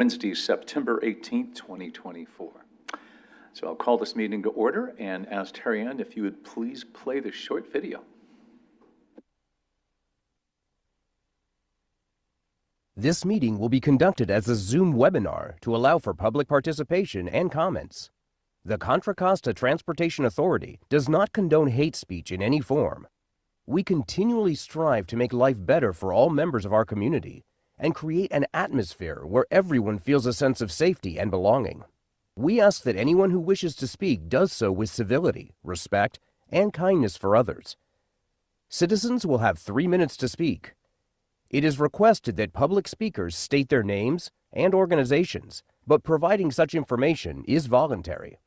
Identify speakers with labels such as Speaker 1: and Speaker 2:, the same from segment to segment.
Speaker 1: Wednesday, September 18th, 2024. So I'll call this meeting to order and ask Terry Ann if you would please play the short video.
Speaker 2: This meeting will be conducted as a Zoom webinar to allow for public participation and comments. The Contra Costa Transportation Authority does not condone hate speech in any form. We continually strive to make life better for all members of our community and create an atmosphere where everyone feels a sense of safety and belonging. We ask that anyone who wishes to speak does so with civility, respect, and kindness for others. Citizens will have 3 minutes to speak. It is requested that public speakers state their names and organizations, but providing such information is voluntary.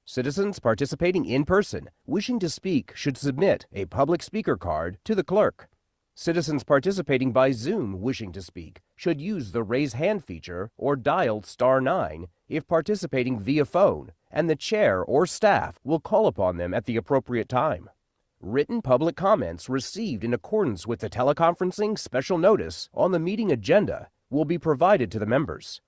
Speaker 2: Citizens participating in person wishing to speak should submit a public speaker card to the clerk. Citizens participating by Zoom wishing to speak should use the raise hand feature or dial *9 if participating via phone, and the chair or staff will call upon them at the appropriate time. Written public comments received in accordance with the teleconferencing special notice on the meeting agenda will be provided to the members.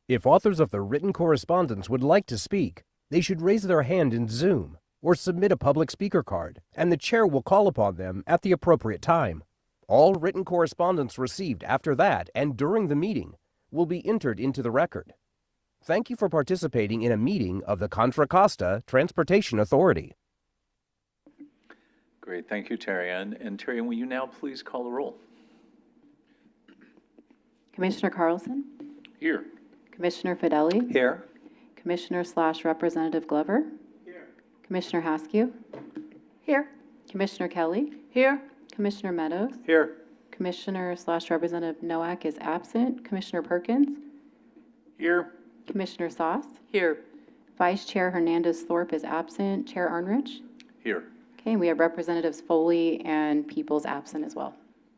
Speaker 2: If authors of the written correspondence would like to speak, they should raise their hand in Zoom or submit a public speaker card, and the chair will call upon them at the appropriate time. All written correspondence received after that and during the meeting will be entered into the record. Thank you for participating in a meeting of the Contra Costa Transportation Authority.
Speaker 1: Great, thank you, Terry Ann. And Terry Ann, will you now please call the roll?
Speaker 3: Commissioner Carlson?
Speaker 1: Here.
Speaker 3: Commissioner Fedeli?
Speaker 1: Here.
Speaker 3: Commissioner/Representative Glover?
Speaker 1: Here.
Speaker 3: Commissioner Haskew?
Speaker 4: Here.
Speaker 3: Commissioner Kelly?
Speaker 4: Here.
Speaker 3: Commissioner Meadows?
Speaker 1: Here.
Speaker 3: Commissioner/Representative Nowak is absent. Commissioner Perkins?
Speaker 1: Here.
Speaker 3: Commissioner Sauce?
Speaker 4: Here.
Speaker 3: Vice Chair Hernandez Thorpe is absent. Chair Arnrich?
Speaker 1: Here.
Speaker 3: Okay, and we have Representatives Foley and Peoples absent as well.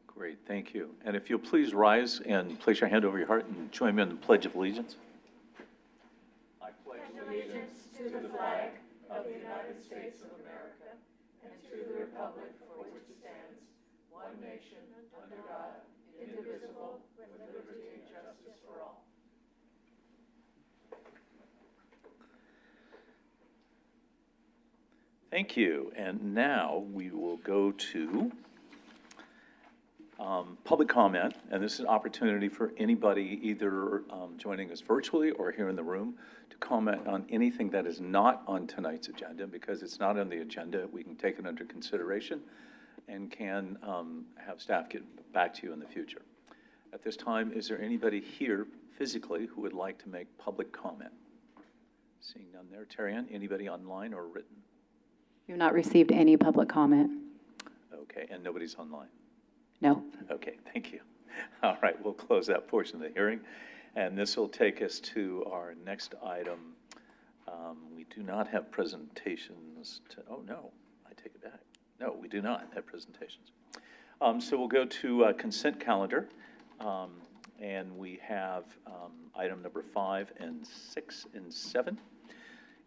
Speaker 1: Great, thank you. And if you'll please rise and place your hand over your heart and join me in the Pledge of Allegiance. I pledge allegiance to the flag of the United States of America and to the republic for which it stands, one nation, under God, indivisible, with liberty and justice for all. Thank you. And now we will go to public comment. And this is an opportunity for anybody either joining us virtually or here in the room to comment on anything that is not on tonight's agenda. Because it's not on the agenda, we can take it under consideration and can have staff get back to you in the future. At this time, is there anybody here physically who would like to make public comment? Seeing none there. Terry Ann, anybody online or written?
Speaker 3: We have not received any public comment.
Speaker 1: Okay, and nobody's online?
Speaker 3: No.
Speaker 1: Okay, thank you. All right, we'll close that portion of the hearing. And this will take us to our next item. We do not have presentations oh no, I take it back. No, we do not have presentations. So we'll go to consent calendar. And we have item number 5 and 6 and 7.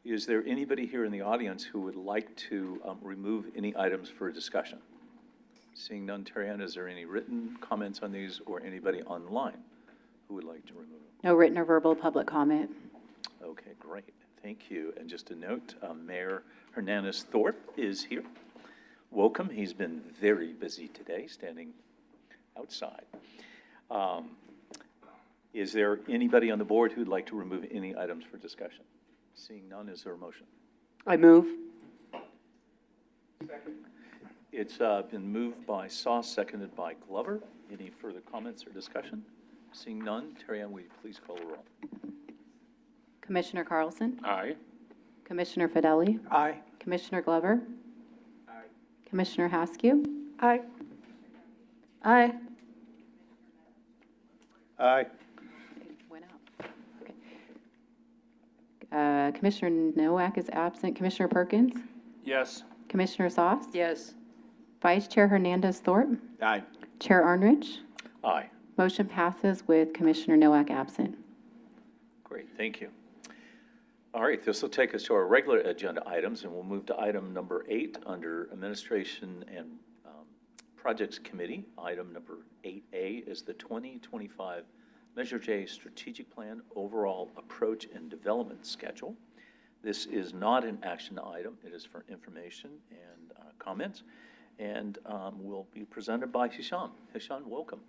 Speaker 1: Is there anybody here in the audience who would like to remove any items for discussion? Seeing none, Terry Ann, is there any written comments on these or anybody online who would like to remove them?
Speaker 3: No written or verbal public comment.
Speaker 1: Okay, great. Thank you. And just a note, Mayor Hernandez Thorpe is here. Welcome. He's been very busy today, standing outside. Is there anybody on the board who'd like to remove any items for discussion? Seeing none, is there a motion?
Speaker 4: I move.
Speaker 1: Second. It's been moved by Sauce, seconded by Glover. Any further comments or discussion? Seeing none, Terry Ann, will you please call the roll?
Speaker 3: Commissioner Carlson?
Speaker 1: Aye.
Speaker 3: Commissioner Fedeli?
Speaker 4: Aye.
Speaker 3: Commissioner Glover?
Speaker 1: Aye.
Speaker 3: Commissioner Haskew?
Speaker 4: Aye. Aye.
Speaker 1: Aye.
Speaker 3: Went out. Okay. Commissioner Nowak is absent. Commissioner Perkins?
Speaker 1: Yes.
Speaker 3: Commissioner Sauce?
Speaker 4: Yes.
Speaker 3: Vice Chair Hernandez Thorpe?
Speaker 1: Aye.
Speaker 3: Chair Arnrich?
Speaker 1: Aye.
Speaker 3: Motion passes with Commissioner Nowak absent.
Speaker 1: Great, thank you. All right, this will take us to our regular agenda items, and we'll move to item number 8 under Administration and Projects Committee. Item number 8A is the 2025 Measure J Strategic Plan Overall Approach and Development Schedule. This is not an action item. It is for information and comments, and will be presented by Hisham. Hisham, welcome.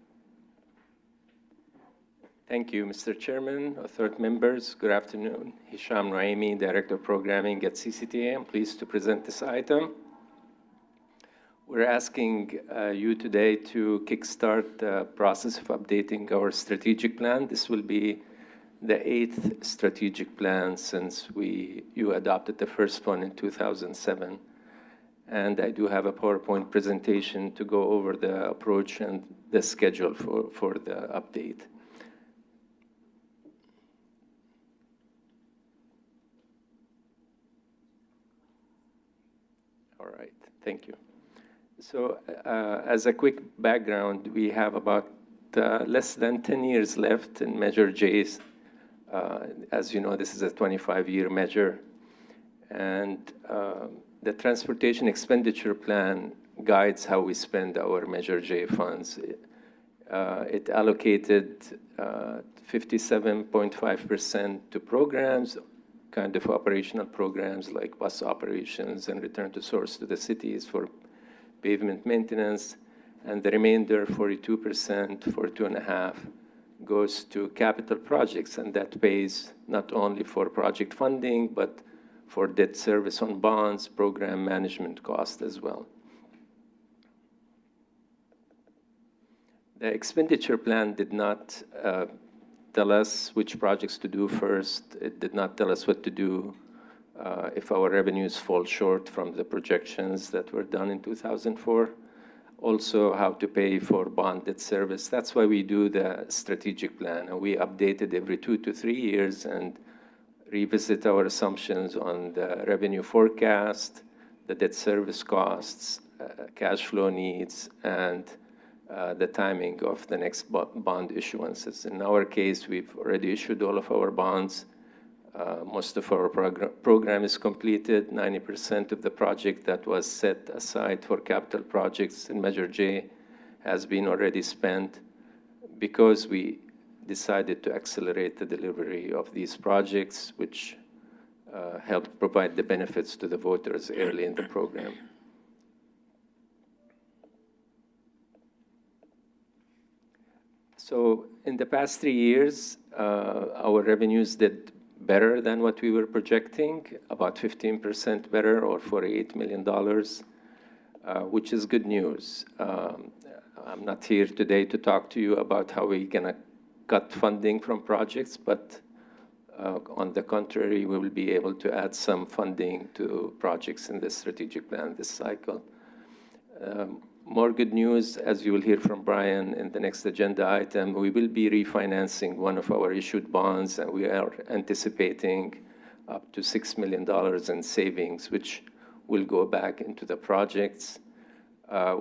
Speaker 5: Thank you, Mr. Chairman, authority members. Good afternoon. Hisham Raimi, Director of Programming at CCTA. I'm pleased to present this item. We're asking you today to kickstart the process of updating our strategic plan. This will be the 8th strategic plan since you adopted the first one in 2007. And I do have a PowerPoint presentation to go over the approach and the schedule for the update. All right, thank you. So as a quick background, we have about less than 10 years left in Measure J's. As you know, this is a 25-year measure. And the Transportation Expenditure Plan guides how we spend our Measure J funds. It allocated 57.5% to programs, kind of operational programs like bus operations and return to source to the cities for pavement maintenance, and the remainder, 42%, 42.5%, goes to capital projects, and that pays not only for project funding, but for debt service on bonds, program management cost as well. The expenditure plan did not tell us which projects to do first. It did not tell us what to do if our revenues fall short from the projections that were done in 2004. Also, how to pay for bond debt service. That's why we do the strategic plan. And we update it every 2 to 3 years and revisit our assumptions on the revenue forecast, the debt service costs, cash flow needs, and the timing of the next bond issuances. In our case, we've already issued all of our bonds. Most of our program is completed. 90% of the project that was set aside for capital projects in Measure J has been already spent because we decided to accelerate the delivery of these projects, which helped provide the benefits to the voters early in the program. So in the past 3 years, our revenues did better than what we were projecting, about 15% better, or $48 million, which is good news. I'm not here today to talk to you about how we're going to cut funding from projects, but on the contrary, we will be able to add some funding to projects in the strategic plan this cycle. More good news, as you will hear from Brian in the next agenda item, we will be refinancing one of our issued bonds, and we are anticipating up to $6 million in savings, which will go back into the projects.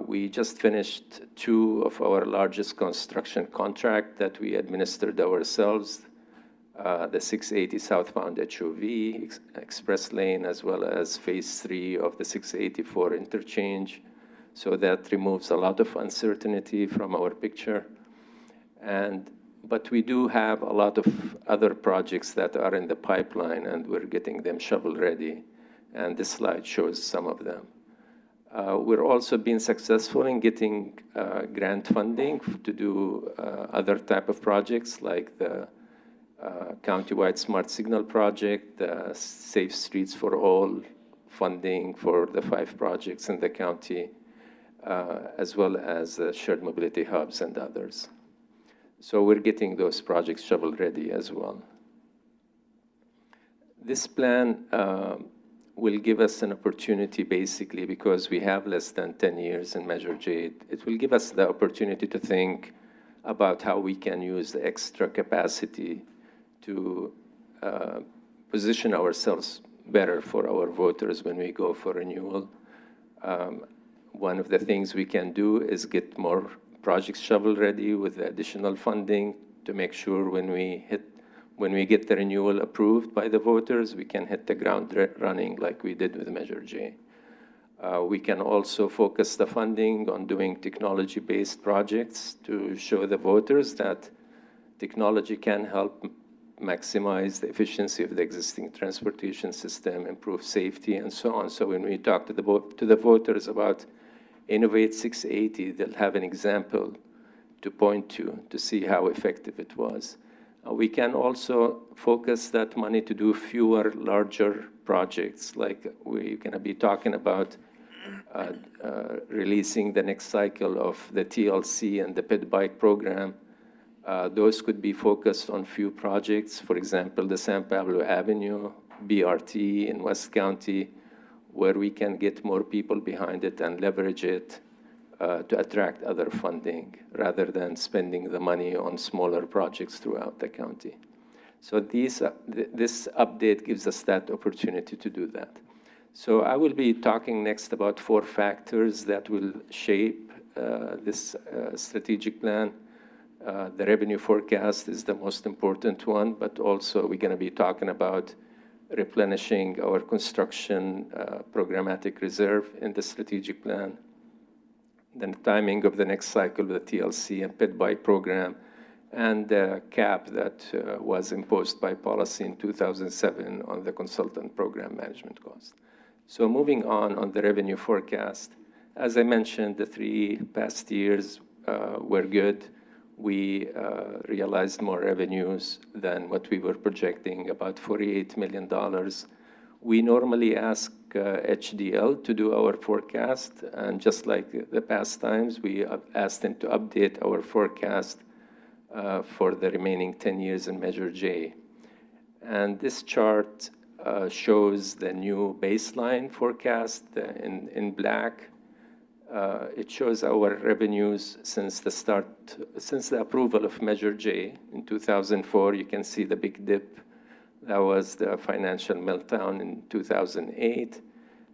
Speaker 5: We just finished 2 of our largest construction contracts that we administered ourselves, the 680 southbound HOV, Express Lane, as well as Phase 3 of the 684 interchange. So that removes a lot of uncertainty from our picture. But we do have a lot of other projects that are in the pipeline, and we're getting them shovel-ready. And this slide shows some of them. We're also being successful in getting grant funding to do other type of projects, like the countywide smart signal project, the Safe Streets for All funding for the 5 projects in the county, as well as shared mobility hubs and others. So we're getting those projects shovel-ready as well. This plan will give us an opportunity, basically, because we have less than 10 years in Measure J. It will give us the opportunity to think about how we can use the extra capacity to position ourselves better for our voters when we go for renewal. One of the things we can do is get more projects shovel-ready with additional funding to make sure when we get the renewal approved by the voters, we can hit the ground running like we did with Measure J. We can also focus the funding on doing technology-based projects to show the voters that technology can help maximize the efficiency of the existing transportation system, improve safety, and so on. So when we talk to the voters about Innovate 680, they'll have an example to point to see how effective it was. We can also focus that money to do fewer, larger projects, like we're going to be talking about releasing the next cycle of the TLC and the pit bike program. Those could be focused on few projects, for example, the San Pablo Avenue, BRT in West County, where we can get more people behind it and leverage it to attract other funding rather than spending the money on smaller projects throughout the county. So this update gives us that opportunity to do that. So I will be talking next about 4 factors that will shape this strategic plan. The revenue forecast is the most important one, but also we're going to be talking about replenishing our construction programmatic reserve in the strategic plan, then the timing of the next cycle of the TLC and pit bike program, and the cap that was imposed by policy in 2007 on the consultant program management cost. So moving on the revenue forecast, as I mentioned, the 3 past years were good. We realized more revenues than what we were projecting, about $48 million. We normally ask HDL to do our forecast, and just like the past times, we have asked them to update our forecast for the remaining 10 years in Measure J. And this chart shows the new baseline forecast in black. It shows our revenues since the approval of Measure J in 2004. You can see the big dip. That was the financial meltdown in 2008,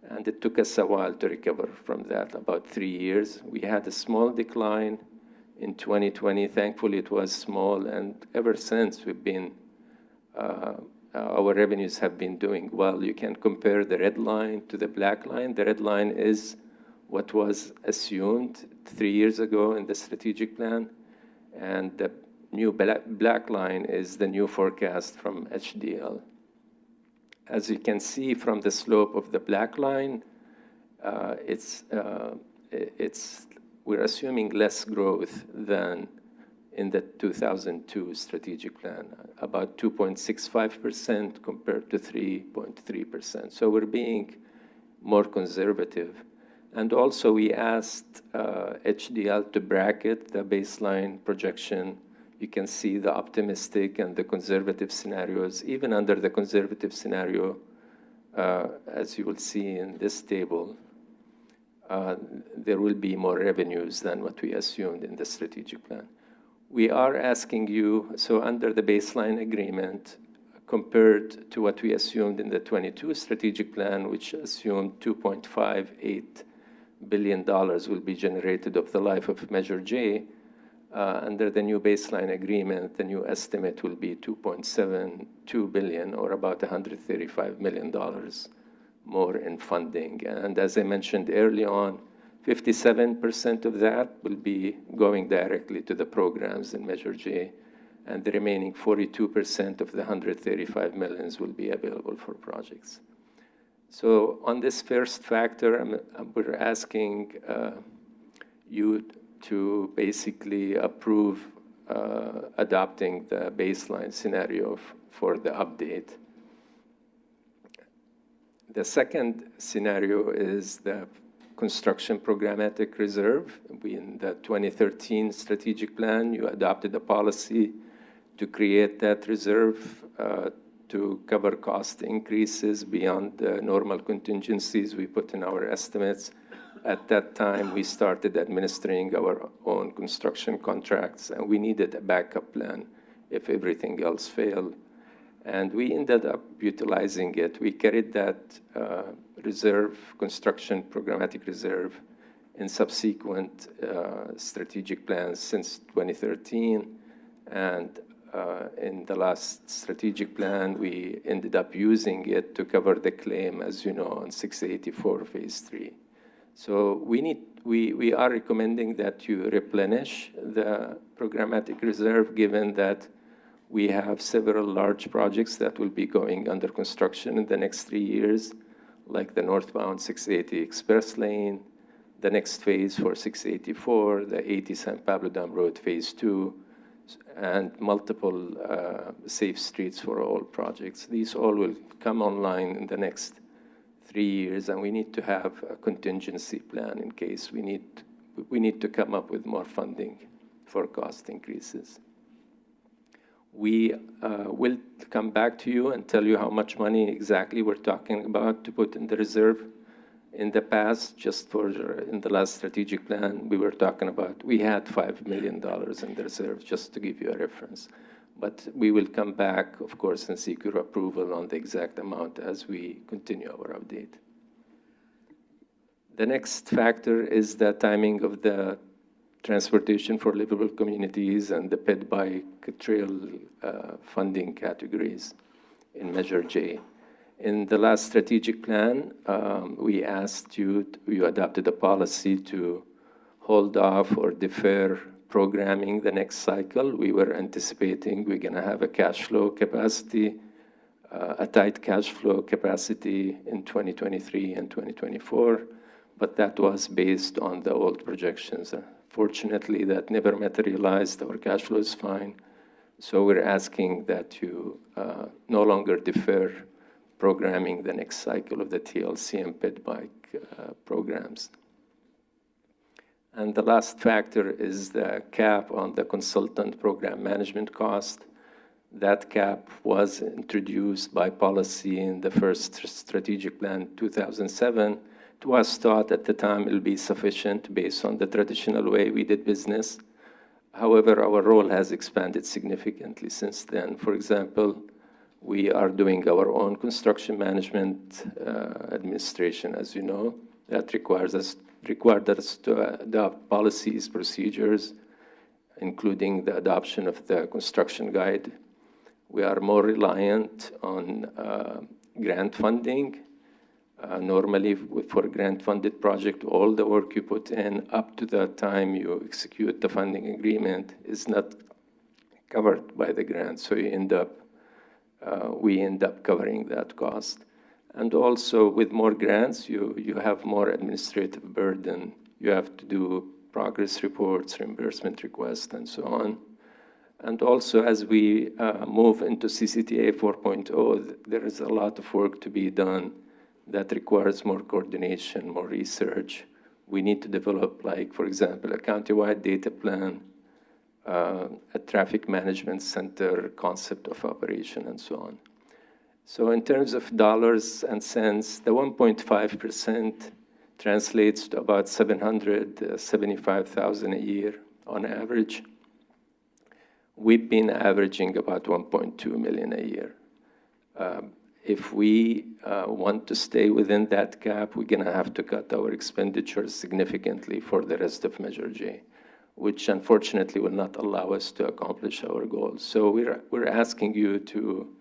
Speaker 5: and it took us a while to recover from that, about 3 years. We had a small decline in 2020. Thankfully, it was small, and ever since we've been, our revenues have been doing well. You can compare the red line to the black line. The red line is what was assumed 3 years ago in the strategic plan, and the new black line is the new forecast from HDL. As you can see from the slope of the black line, we're assuming less growth than in the 2002 strategic plan, about 2.65% compared to 3.3%. So we're being more conservative. And also we asked HDL to bracket the baseline projection. You can see the optimistic and the conservative scenarios. Even under the conservative scenario, as you will see in this table, there will be more revenues than what we assumed in the strategic plan. We are asking you, so under the baseline agreement, compared to what we assumed in the 22 strategic plan, which assumed $2.58 billion will be generated of the life of Measure J, under the new baseline agreement, the new estimate will be $2.72 billion, or about $135 million more in funding. And as I mentioned early on, 57% of that will be going directly to the programs in Measure J, and the remaining 42% of the $135 million will be available for projects. So on this first factor, we're asking you to basically approve adopting the baseline scenario for the update. The second scenario is the construction programmatic reserve. In the 2013 strategic plan, you adopted a policy to create that reserve to cover cost increases beyond the normal contingencies we put in our estimates. At that time, we started administering our own construction contracts, and we needed a backup plan if everything else failed. And we ended up utilizing it. We carried that reserve, construction programmatic reserve, in subsequent strategic plans since 2013. And in the last strategic plan, we ended up using it to cover the claim, as you know, on 684 Phase 3. So we are recommending that you replenish the programmatic reserve, given that We have several large projects that will be going under construction in the next 3 years, like the northbound 680 Express Lane, the next phase for 684, the 80 San Pablo Dam Road Phase 2, and multiple safe streets for all projects. These all will come online in the next 3 years, and we need to have a contingency plan in case we need to come up with more funding for cost increases. We will come back to you and tell you how much money exactly we're talking about to put in the reserve. In the past, in the last strategic plan, we had $5 million in the reserve, just to give you a reference. But we will come back, of course, and seek your approval on the exact amount as we continue our update. The next factor is the timing of the transportation for livable communities and the ped bike trail funding categories in Measure J. In the last strategic plan, we asked you adopted a policy to hold off or defer programming the next cycle. We were anticipating we're going to have a cash flow capacity, a tight cash flow capacity in 2023 and 2024, but that was based on the old projections. Fortunately, that never materialized. Our cash flow is fine. So we're asking that you no longer defer programming the next cycle of the TLC and ped bike programs. And the last factor is the cap on the consultant program management cost. That cap was introduced by policy in the first strategic plan, 2007. It was thought at the time it will be sufficient based on the traditional way we did business. However, our role has expanded significantly since then. For example, we are doing our own construction management administration, as you know. That required us to adopt policies, procedures, including the adoption of the construction guide. We are more reliant on grant funding. Normally, for a grant-funded project, all the work you put in up to the time you execute the funding agreement is not covered by the grant, so we end up covering that cost. And also, with more grants, you have more administrative burden. You have to do progress reports, reimbursement requests, and so on. And also, as we move into CCTA 4.0, there is a lot of work to be done that requires more coordination, more research. We need to develop, like, for example, a countywide data plan, a traffic management center concept of operation, and so on. So in terms of dollars and cents, the 1.5% translates to about $775,000 a year on average. We've been averaging about $1.2 million a year. If we want to stay within that cap, we're going to have to cut our expenditures significantly for the rest of Measure J, which unfortunately will not allow us to accomplish our goals. So we're asking you to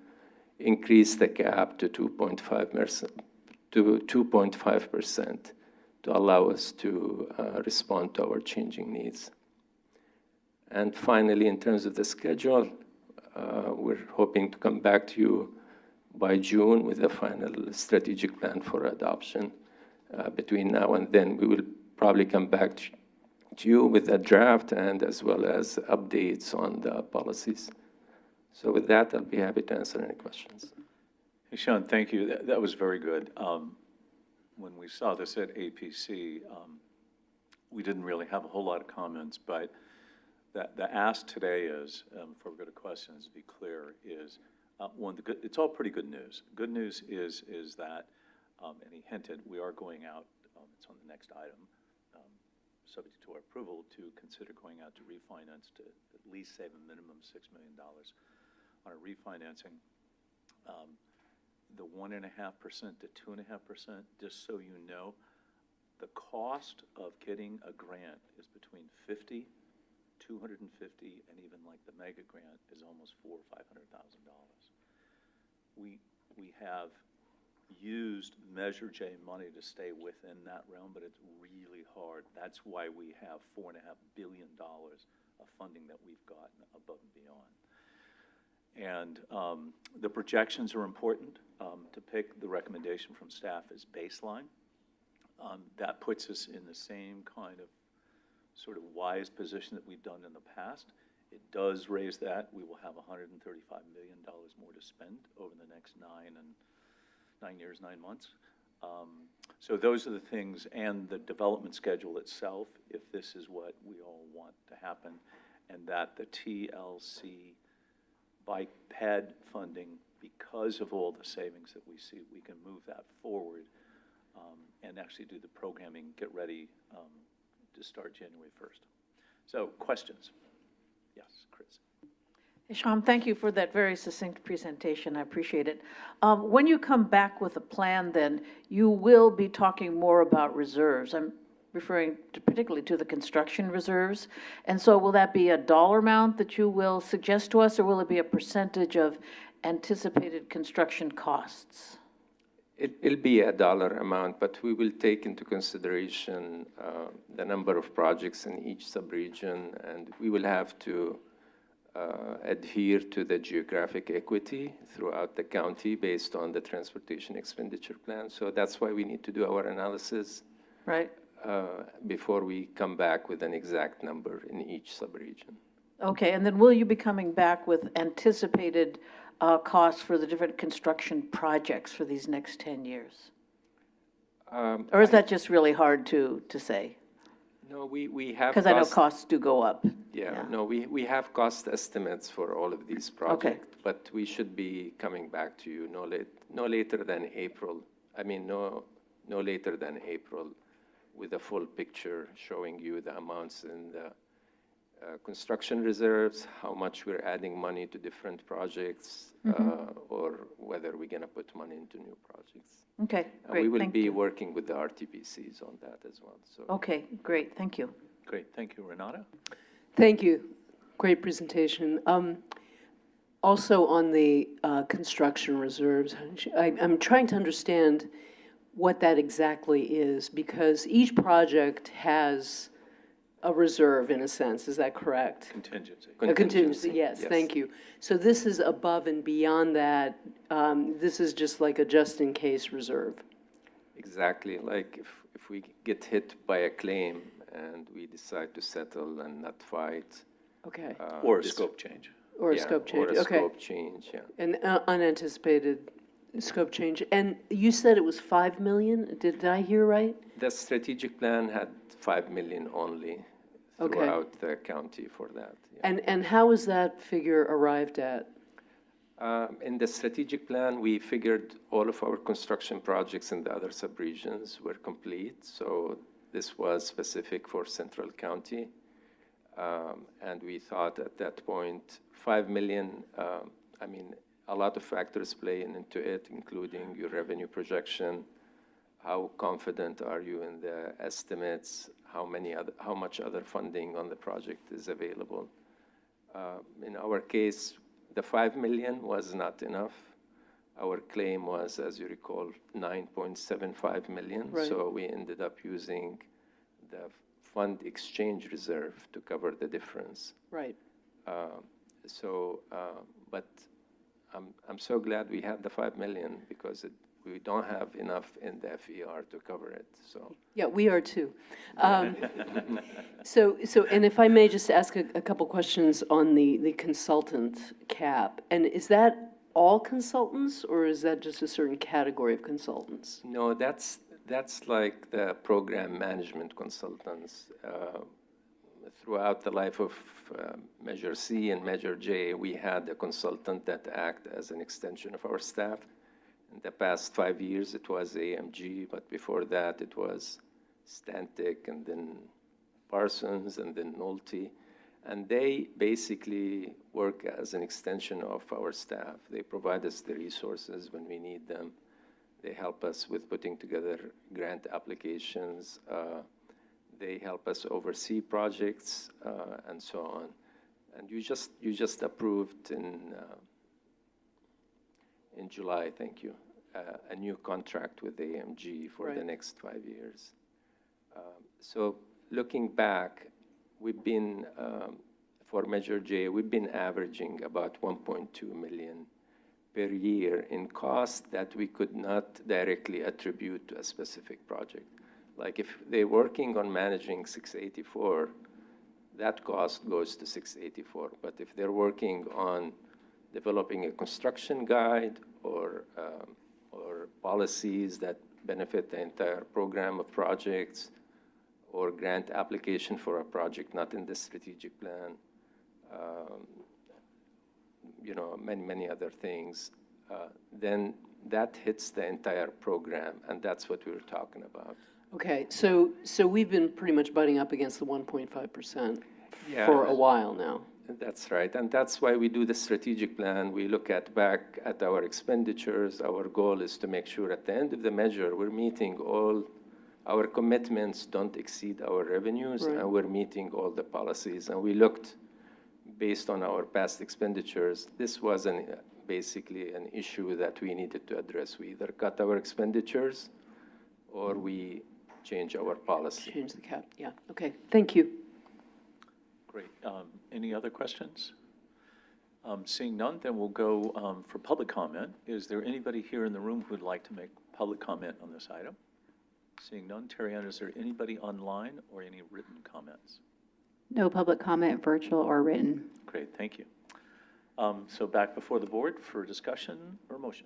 Speaker 5: increase the cap to 2.5% to allow us to respond to our changing needs. And finally, in terms of the schedule, we're hoping to come back to you by June with a final strategic plan for adoption. Between now and then, we will probably come back to you with a draft and as well as updates on the policies. So with that, I'll be happy to answer any questions.
Speaker 1: Hey, Sean, thank you. That was very good. When we saw this at APC, we didn't really have a whole lot of comments, but the ask today is, before we go to questions, to be clear, is it's all pretty good news. Good news is that, and he hinted, we are going out, it's on the next item, subject to our approval, to consider going out to refinance to at least save a minimum $6 million on a refinancing. The 1.5% to 2.5%, just so you know, the cost of getting a grant is between $50, $250, and even like the mega grant is almost $400,000 or $500,000. We have used Measure J money to stay within that realm, but it's really hard. That's why we have $4.5 billion of funding that we've gotten above and beyond. And the projections are important to pick the recommendation from staff as baseline. That puts us in the same kind of sort of wise position that we've done in the past. It does raise that. We will have $135 million more to spend over the next 9 years, 9 months. So those are the things, and the development schedule itself, if this is what we all want to happen, and that the TLC bike pad funding, because of all the savings that we see, we can move that forward and actually do the programming, get ready to start January 1st. So questions? Yes, Chris.
Speaker 6: Sham, thank you for that very succinct presentation. I appreciate it. When you come back with a plan, then, you will be talking more about reserves. I'm referring particularly to the construction reserves. And so will that be a dollar amount that you will suggest to us, or will it be a percentage of anticipated construction costs?
Speaker 5: It'll be a dollar amount, but we will take into consideration the number of projects in each subregion, and we will have to adhere to the geographic equity throughout the county based on the transportation expenditure plan. So that's why we need to do our analysis
Speaker 6: Right?
Speaker 5: before we come back with an exact number in each subregion.
Speaker 6: Okay, and then will you be coming back with anticipated costs for the different construction projects for these next 10 years? Or is that just really hard to say?
Speaker 5: No, we have.
Speaker 6: Because I know costs do go up.
Speaker 5: Yeah, no, we have cost estimates for all of these projects, but we should be coming back to you no later than April. I mean, no later than April, with a full picture showing you the amounts in the construction reserves, how much we're adding money to different projects, or whether we're going to put money into new projects.
Speaker 6: Okay,
Speaker 5: And
Speaker 6: great,
Speaker 5: we will
Speaker 6: thank
Speaker 5: be
Speaker 6: you.
Speaker 5: working with the RTPCs on that as well. So.
Speaker 6: Okay, great, thank you.
Speaker 1: Great, thank you. Renata?
Speaker 4: Thank you. Great presentation. Also on the construction reserves, I'm trying to understand what that exactly is, because each project has a reserve in a sense. Is that correct?
Speaker 1: Contingency.
Speaker 4: A contingency, yes, thank you. So this is above and beyond that. This is just like a just-in-case reserve.
Speaker 5: Exactly, like if we get hit by a claim and we decide to settle and not fight.
Speaker 4: Okay.
Speaker 1: Or a scope change.
Speaker 4: Or a
Speaker 5: Yeah,
Speaker 4: scope change,
Speaker 5: Or a
Speaker 4: okay.
Speaker 5: scope change, yeah.
Speaker 4: An unanticipated scope change. And you said it was 5 million? Did I hear right?
Speaker 5: The strategic plan had 5 million only
Speaker 4: Okay.
Speaker 5: throughout the county for that. Yeah.
Speaker 4: And how is that figure arrived at?
Speaker 5: In the strategic plan, we figured all of our construction projects in the other subregions were complete. So this was specific for Central County. And we thought at that point, 5 million, I mean, a lot of factors play into it, including your revenue projection. How confident are you in the estimates? How much other funding on the project is available? In our case, the 5 million was not enough. Our claim was, as you recall, 9.75 million.
Speaker 4: Right.
Speaker 5: So we ended up using the fund exchange reserve to cover the difference.
Speaker 4: Right.
Speaker 5: But I'm so glad we had the 5 million, because we don't have enough in the FER to cover it. So
Speaker 4: Yeah, we are too. So, and if I may just ask a couple questions on the consultant cap. And is that all consultants, or is that just a certain category of consultants?
Speaker 5: no, that's like the program management consultants. Throughout the life of Measure C and Measure J, we had a consultant that acted as an extension of our staff. In the past 5 years, it was AMG, but before that, it was Stantec, and then Parsons, and then Nolte. And they basically work as an extension of our staff. They provide us the resources when we need them. They help us with putting together grant applications. They help us oversee projects, and so on. And you just approved in July, thank you, a new contract with AMG for the next 5 years. So looking back, we've been for Measure J, we've been averaging about 1.2 million per year in costs that we could not directly attribute to a specific project. Like if they're working on managing 684, that cost goes to 684. But if they're working on developing a construction guide or policies that benefit the entire program of projects, or grant application for a project not in the strategic plan, many other things, then that hits the entire program, and that's what we were talking about.
Speaker 4: Okay, so we've been pretty much butting up against the 1.5%
Speaker 5: Yeah.
Speaker 4: for a while now.
Speaker 5: That's right, and that's why we do the strategic plan. We look back at our expenditures. Our goal is to make sure at the end of the measure, we're meeting all our commitments, don't exceed our revenues,
Speaker 4: Right.
Speaker 5: and we're meeting all the policies. And we looked, based on our past expenditures, this was basically an issue that we needed to address. We either cut our expenditures or we change our policy.
Speaker 4: Change the cap, yeah, okay, thank you.
Speaker 1: Great. Any other questions? Seeing none, then we'll go for public comment. Is there anybody here in the room who would like to make public comment on this item? Seeing none, Terry-Ann, is there anybody online or any written comments?
Speaker 3: No public comment, virtual or written.
Speaker 1: Great, thank you. So back before the board for discussion or motion.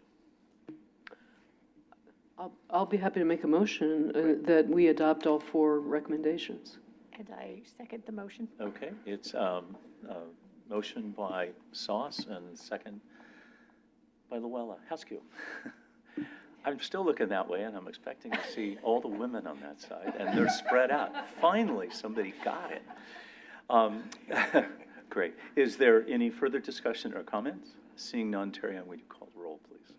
Speaker 4: I'll be happy to make a motion that we adopt all 4 recommendations.
Speaker 7: And I second the motion.
Speaker 1: Okay, it's motion by Sauce and second by Luella. How's you? I'm still looking that way, and I'm expecting to see all the women on that side, and they're spread out. Finally, somebody got it. Great. Is there any further discussion or comments? Seeing none, Terry-Ann, would you call the roll, please?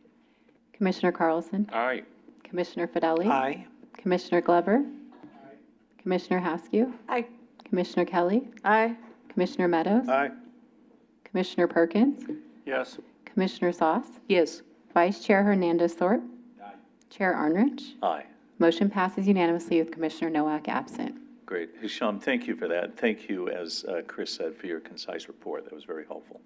Speaker 3: Commissioner Carlson?
Speaker 5: Aye.
Speaker 3: Commissioner Fideli?
Speaker 8: Aye.
Speaker 3: Commissioner Glover? Commissioner Haskew?
Speaker 6: Aye.
Speaker 3: Commissioner Kelly?
Speaker 6: Aye.
Speaker 3: Commissioner Meadows?
Speaker 8: Aye.
Speaker 3: Commissioner Perkins?
Speaker 8: Yes.
Speaker 3: Commissioner Sauce?
Speaker 4: Yes,
Speaker 3: Vice Chair Hernandez Thorpe? Chair Arnrich?
Speaker 1: Aye.
Speaker 3: Motion passes unanimously with Commissioner Nowak absent.
Speaker 1: Great. Hisham, thank you for that. Thank you, as Chris said, for your concise report. That was very helpful.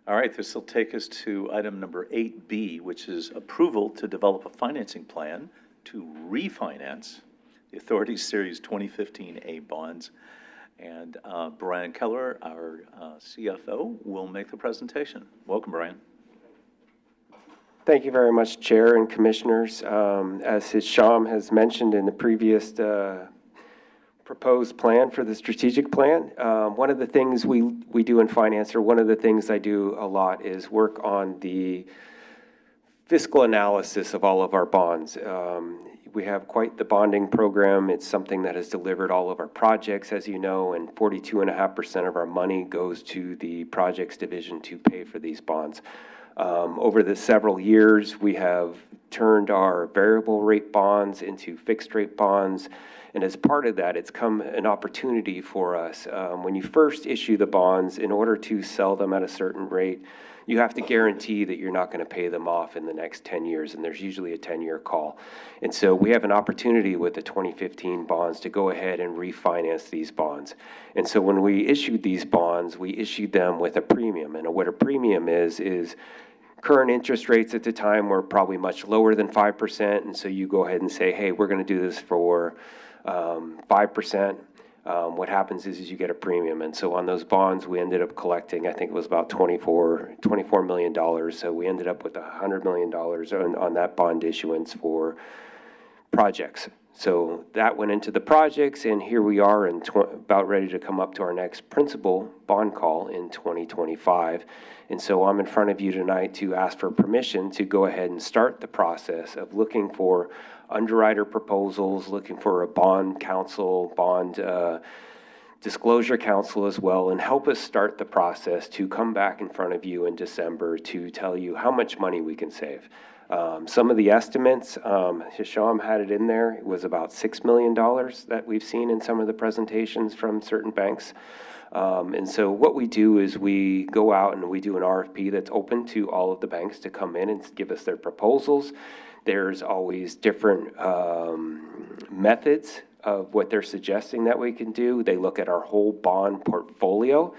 Speaker 1: All right, this will take us to item number 8B, which is approval to develop a financing plan to refinance the Authority Series 2015A bonds. And Brian Keller, our CFO, will make the presentation. Welcome, Brian.
Speaker 9: Thank you very much, Chair and Commissioners. As Hisham has mentioned in the previous proposed plan for the strategic plan, one of the things we do in finance, or one of the things I do a lot, is work on the fiscal analysis of all of our bonds. We have quite the bonding program. It's something that has delivered all of our projects, as you know, and 42.5% of our money goes to the projects division to pay for these bonds. Over the several years, we have turned our variable rate bonds into fixed rate bonds. And as part of that, it's come an opportunity for us. When you first issue the bonds, in order to sell them at a certain rate, you have to guarantee that you're not going to pay them off in the next 10 years, and there's usually a 10-year call. And so we have an opportunity with the 2015 bonds to go ahead and refinance these bonds. And so when we issued these bonds, we issued them with a premium. And what a premium is current interest rates at the time were probably much lower than 5%, and so you go ahead and say, hey, we're going to do this for 5%. What happens is you get a premium. And so on those bonds, we ended up collecting, I think it was about $24 million. So we ended up with $100 million on that bond issuance for projects. So that went into the projects, and here we are about ready to come up to our next principal bond call in 2025. And so I'm in front of you tonight to ask for permission to go ahead and start the process of looking for underwriter proposals, looking for a bond counsel, bond disclosure counsel as well, and help us start the process to come back in front of you in December to tell you how much money we can save. Some of the estimates, Hisham had it in there, it was about $6 million that we've seen in some of the presentations from certain banks. And so what we do is we go out and we do an RFP that's open to all of the banks to come in and give us their proposals. There's always different methods of what they're suggesting that we can do. They look at our whole bond portfolio.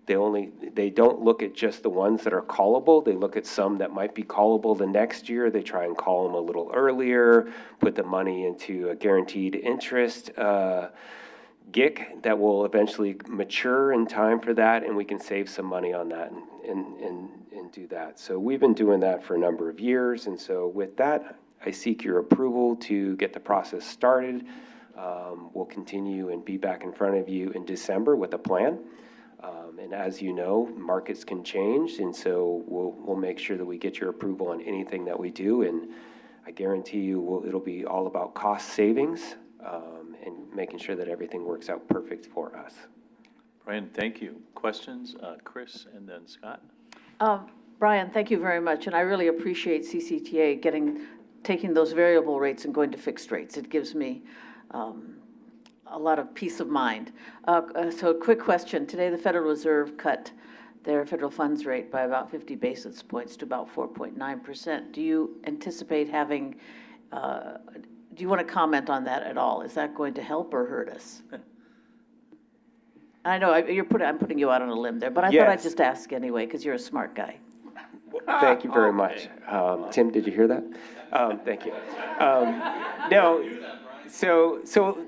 Speaker 9: They don't look at just the ones that are callable. They look at some that might be callable the next year. They try and call them a little earlier, put the money into a guaranteed interest GIC that will eventually mature in time for that, and we can save some money on that and do that. So we've been doing that for a number of years, and so with that, I seek your approval to get the process started. We'll continue and be back in front of you in December with a plan. And as you know, markets can change, and so we'll make sure that we get your approval on anything that we do. And I guarantee you, it'll be all about cost savings and making sure that everything works out perfect for us.
Speaker 1: Brian, thank you. Questions? Chris and then Scott?
Speaker 6: Brian, thank you very much, and I really appreciate CCTA taking those variable rates and going to fixed rates. It gives me a lot of peace of mind. So a quick question. Today, the Federal Reserve cut their federal funds rate by about 50 basis points to about 4.9%. Do you anticipate having, do you want to comment on that at all? Is that going to help or hurt us? I know I'm putting you out on a limb there, but I thought I'd just ask anyway, because you're a smart guy.
Speaker 9: Thank you very much. Tim, did you hear that? Thank you. No, so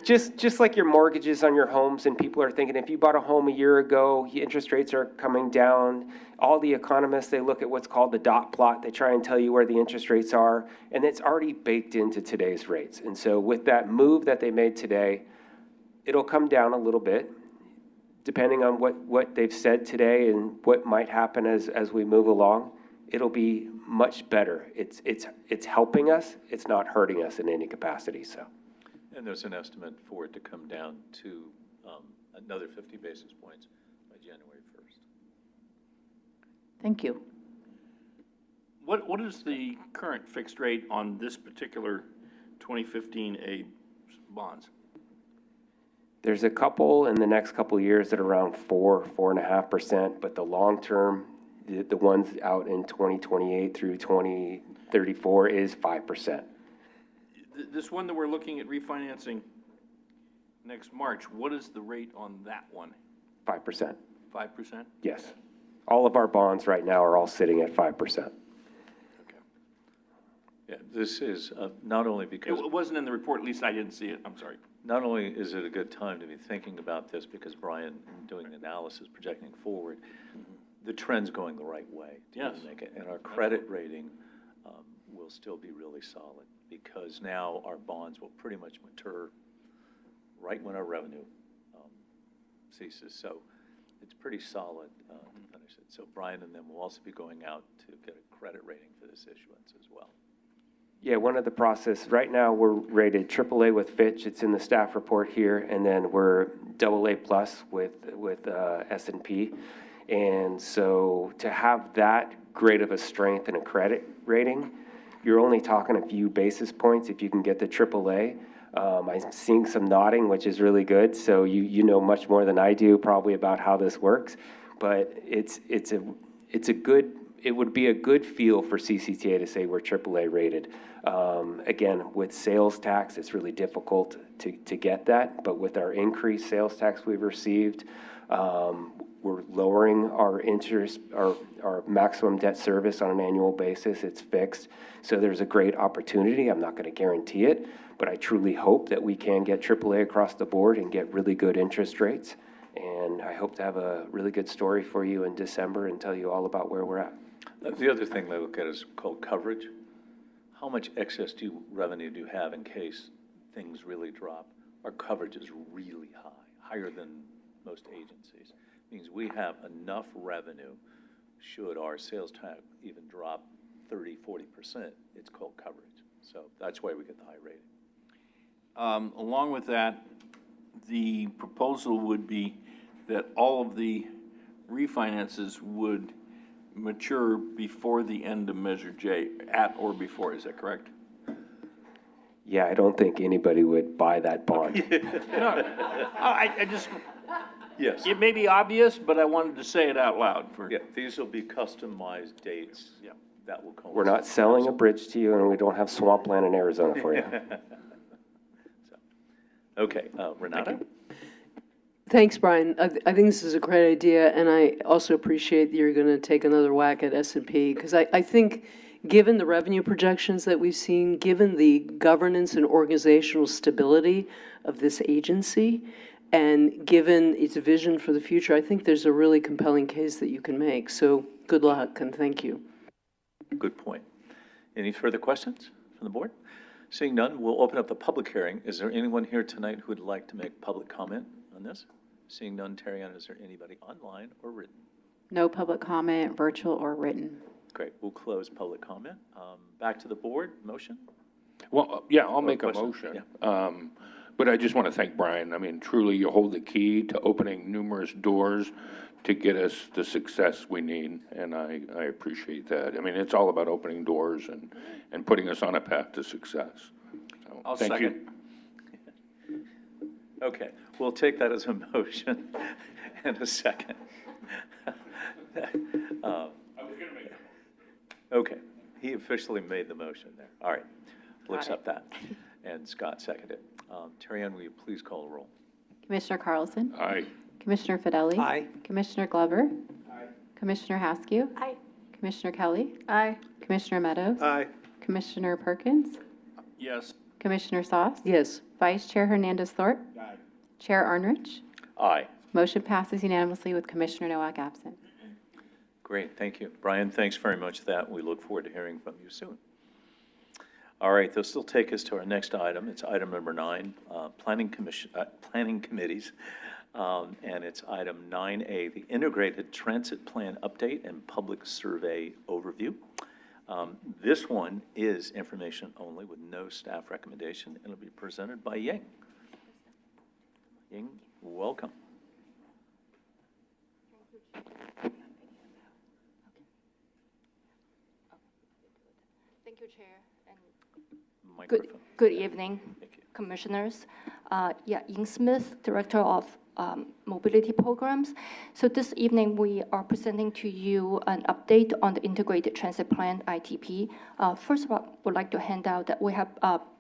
Speaker 9: just like your mortgages on your homes, and people are thinking, if you bought a home a year ago, interest rates are coming down. All the economists, they look at what's called the dot plot. They try and tell you where the interest rates are, and it's already baked into today's rates. And so with that move that they made today, it'll come down a little bit, depending on what they've said today and what might happen as we move along. It'll be much better. It's helping us. It's not hurting us in any capacity, so.
Speaker 1: And there's an estimate for it to come down to another 50 basis points by January 1st.
Speaker 6: Thank you.
Speaker 8: What is the current fixed rate on this particular 2015 A bonds?
Speaker 9: There's a couple in the next couple of years that are around 4.5%, but the long term, the ones out in 2028 through 2034 is 5%.
Speaker 8: This one that we're looking at refinancing next March, what is the rate on that one?
Speaker 9: 5%.
Speaker 8: 5%?
Speaker 9: Yes. All of our bonds right now are all sitting at 5%.
Speaker 8: Okay.
Speaker 1: Yeah, this is not only because
Speaker 8: It wasn't in the report, at least I didn't see it, I'm sorry.
Speaker 1: not only is it a good time to be thinking about this because Brian, doing the analysis, projecting forward, the trend's going the right way.
Speaker 8: Yes.
Speaker 1: And our credit rating will still be really solid because now our bonds will pretty much mature right when our revenue ceases. So it's pretty solid to finish it. So Brian and them will also be going out to get a credit rating for this issuance as well.
Speaker 9: Yeah, one of the process, right now, we're rated AAA with Fitch, it's in the staff report here, and then we're AA plus with S&P. And so to have that great of a strength in a credit rating, you're only talking a few basis points if you can get the AAA. I'm seeing some nodding, which is really good, so you know much more than I do probably about how this works, but it's a good, it would be a good feel for CCTA to say we're AAA rated. Again, with sales tax, it's really difficult to get that, but with our increased sales tax we've received, we're lowering our interest, our maximum debt service on an annual basis. It's fixed. So there's a great opportunity. I'm not going to guarantee it, but I truly hope that we can get AAA across the board and get really good interest rates. And I hope to have a really good story for you in December and tell you all about where we're at.
Speaker 1: The other thing they look at is called coverage. How much excess revenue do you have in case things really drop? Our coverage is really high, higher than most agencies. It means we have enough revenue should our sales tax even drop 30, 40%. It's called coverage. So that's why we get the high rating.
Speaker 8: Along with that, the proposal would be that all of the refinances would mature before the end of Measure J, at or before, is that correct?
Speaker 9: Yeah, I don't think anybody would buy that bond.
Speaker 8: No, I just,
Speaker 1: Yes.
Speaker 8: it may be obvious, but I wanted to say it out loud for.
Speaker 1: Yeah, these will be customized dates.
Speaker 8: Yeah.
Speaker 1: That will coincide.
Speaker 9: We're not selling a bridge to you, and we don't have swampland in Arizona for you.
Speaker 1: Okay, Renata?
Speaker 4: Thanks, Brian. I think this is a great idea, and I also appreciate that you're going to take another whack at S&P, because I think, given the revenue projections that we've seen, given the governance and organizational stability of this agency, and given its vision for the future, I think there's a really compelling case that you can make. So good luck, and thank you.
Speaker 1: Good point. Any further questions from the board? Seeing none, we'll open up the public hearing. Is there anyone here tonight who would like to make public comment on this? Seeing none, Terry Ann, is there anybody online or written?
Speaker 3: No public comment, virtual or written.
Speaker 1: Great, we'll close public comment. Back to the board, motion?
Speaker 10: Well, yeah, I'll make a
Speaker 1: question,
Speaker 10: motion. But I just want to thank Brian. I mean, truly, you hold the key to opening numerous doors to get us the success we need, and I appreciate that. I mean, it's all about opening doors and putting us on a path to success. So,
Speaker 8: I'll
Speaker 10: thank you.
Speaker 8: second.
Speaker 1: Okay, we'll take that as a motion and a second.
Speaker 10: I was going to make it.
Speaker 1: Okay, he officially made the motion there. All right, we'll accept that. And Scott seconded. Terry Ann, will you please call the roll?
Speaker 3: Commissioner Carlson?
Speaker 10: Aye.
Speaker 3: Commissioner Fideli?
Speaker 11: Aye.
Speaker 3: Commissioner Glover? Aye. Commissioner Haskew?
Speaker 7: Aye.
Speaker 3: Commissioner Kelly?
Speaker 6: Aye.
Speaker 3: Commissioner Meadows?
Speaker 11: Aye.
Speaker 3: Commissioner Perkins?
Speaker 8: Yes.
Speaker 3: Commissioner Sauce?
Speaker 4: Yes.
Speaker 3: Vice Chair Hernandez-Thorpe?
Speaker 11: Aye.
Speaker 3: Chair Arnrich?
Speaker 1: Aye.
Speaker 3: Motion passes unanimously with Commissioner Nowak absent.
Speaker 1: Great, thank you. Brian, thanks very much for that. We look forward to hearing from you soon. All right, this will take us to our next item. It's item number 9, planning committees. And it's item 9A, the Integrated Transit Plan Update and Public Survey Overview. This one is information only with no staff recommendation, and it'll be presented by Ying. Ying, welcome.
Speaker 7: Thank you, Chair. And
Speaker 1: Microphone.
Speaker 7: good evening,
Speaker 1: Thank you.
Speaker 7: Commissioners. Ying Smith, Director of Mobility Programs. So this evening, we are presenting to you an update on the Integrated Transit Plan, ITP. First of all, would like to hand out that we have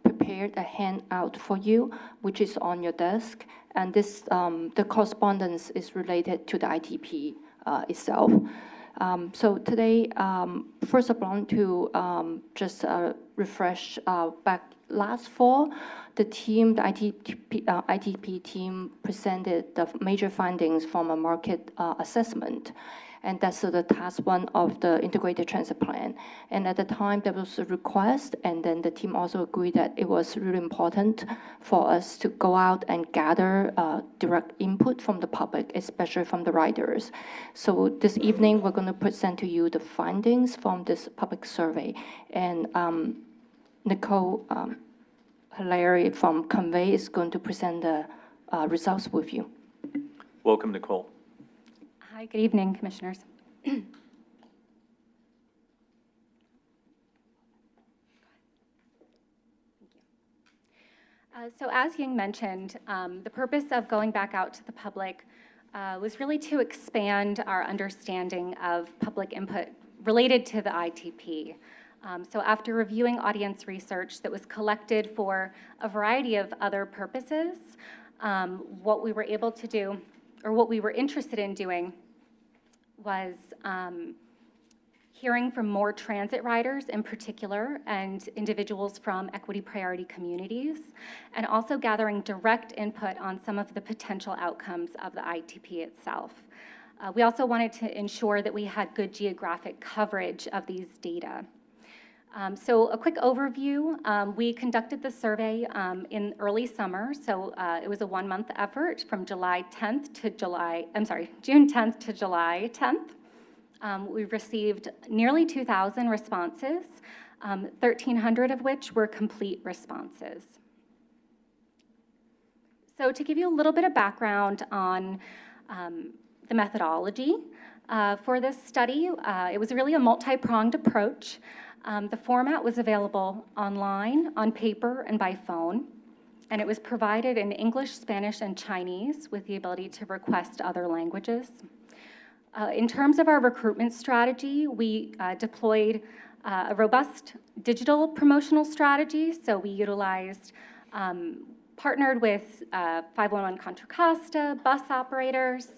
Speaker 7: prepared a handout for you, which is on your desk. And this, the correspondence is related to the ITP itself. So today, first I want to just refresh back last fall, the team, the ITP team presented the major findings from a market assessment. And that's the task 1 of the Integrated Transit Plan. And at the time, there was a request, and then the team also agreed that it was really important for us to go out and gather direct input from the public, especially from the riders. So this evening, we're going to present to you the findings from this public survey. And Nicole Hilary from Convey is going to present the results with you.
Speaker 1: Welcome, Nicole.
Speaker 12: Hi, good evening, Commissioners. So as Ying mentioned, the purpose of going back out to the public was really to expand our understanding of public input related to the ITP. So after reviewing audience research that was collected for a variety of other purposes, what we were able to do, or what we were interested in doing, was hearing from more transit riders in particular and individuals from equity priority communities, and also gathering direct input on some of the potential outcomes of the ITP itself. We also wanted to ensure that we had good geographic coverage of these data. So a quick overview, we conducted the survey in early summer, so it was a 1-month effort from June 10th to July 10th. We received nearly 2,000 responses, 1,300 of which were complete responses. So to give you a little bit of background on the methodology for this study, it was really a multi-pronged approach. The format was available online, on paper, and by phone, and it was provided in English, Spanish, and Chinese with the ability to request other languages. In terms of our recruitment strategy, we deployed a robust digital promotional strategy, so we utilized partnered with 511 Contra Costa, bus operators,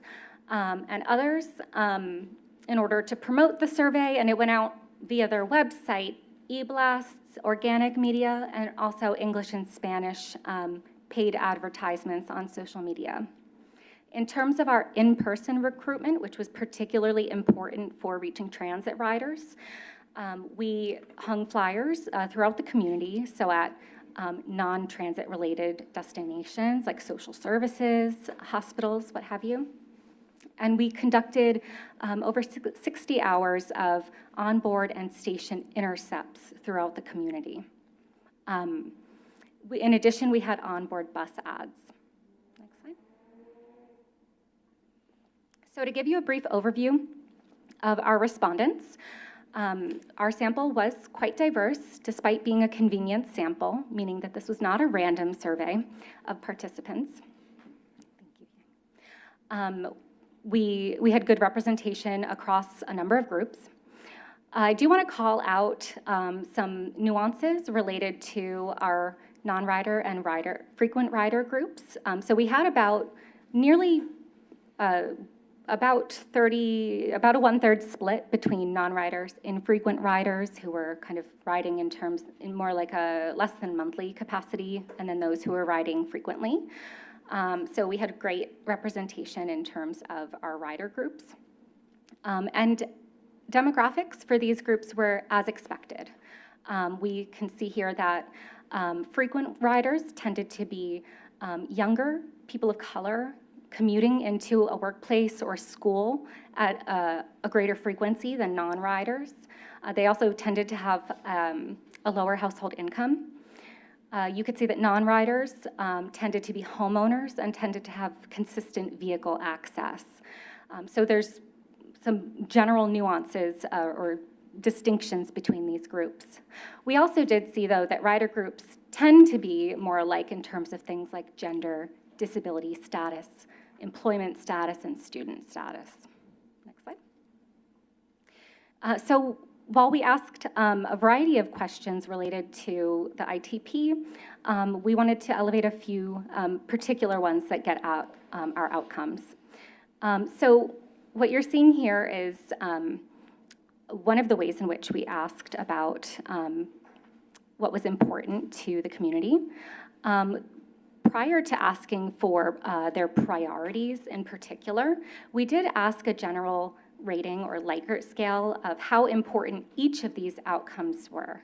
Speaker 12: and others in order to promote the survey, and it went out via their website, e-blasts, organic media, and also English and Spanish paid advertisements on social media. In terms of our in-person recruitment, which was particularly important for reaching transit riders, we hung flyers throughout the community, so at non-transit related destinations like social services, hospitals, what have you. And we conducted over 60 hours of onboard and station intercepts throughout the community. In addition, we had onboard bus ads. Next slide. So to give you a brief overview of our respondents, our sample was quite diverse, despite being a convenient sample, meaning that this was not a random survey of participants. Thank you. We had good representation across a number of groups. I do want to call out some nuances related to our non-rider and frequent rider groups. So we had about about a one-third split between non-riders and frequent riders who were kind of riding in more like a less than monthly capacity, and then those who were riding frequently. So we had great representation in terms of our rider groups. And demographics for these groups were as expected. We can see here that frequent riders tended to be younger, people of color, commuting into a workplace or school at a greater frequency than non-riders. They also tended to have a lower household income. You could see that non-riders tended to be homeowners and tended to have consistent vehicle access. So there's some general nuances or distinctions between these groups. We also did see, though, that rider groups tend to be more alike in terms of things like gender, disability status, employment status, and student status. Next slide. So while we asked a variety of questions related to the ITP, we wanted to elevate a few particular ones that get at our outcomes. So what you're seeing here is one of the ways in which we asked about what was important to the community. Prior to asking for their priorities in particular, we did ask a general rating or Likert scale of how important each of these outcomes were.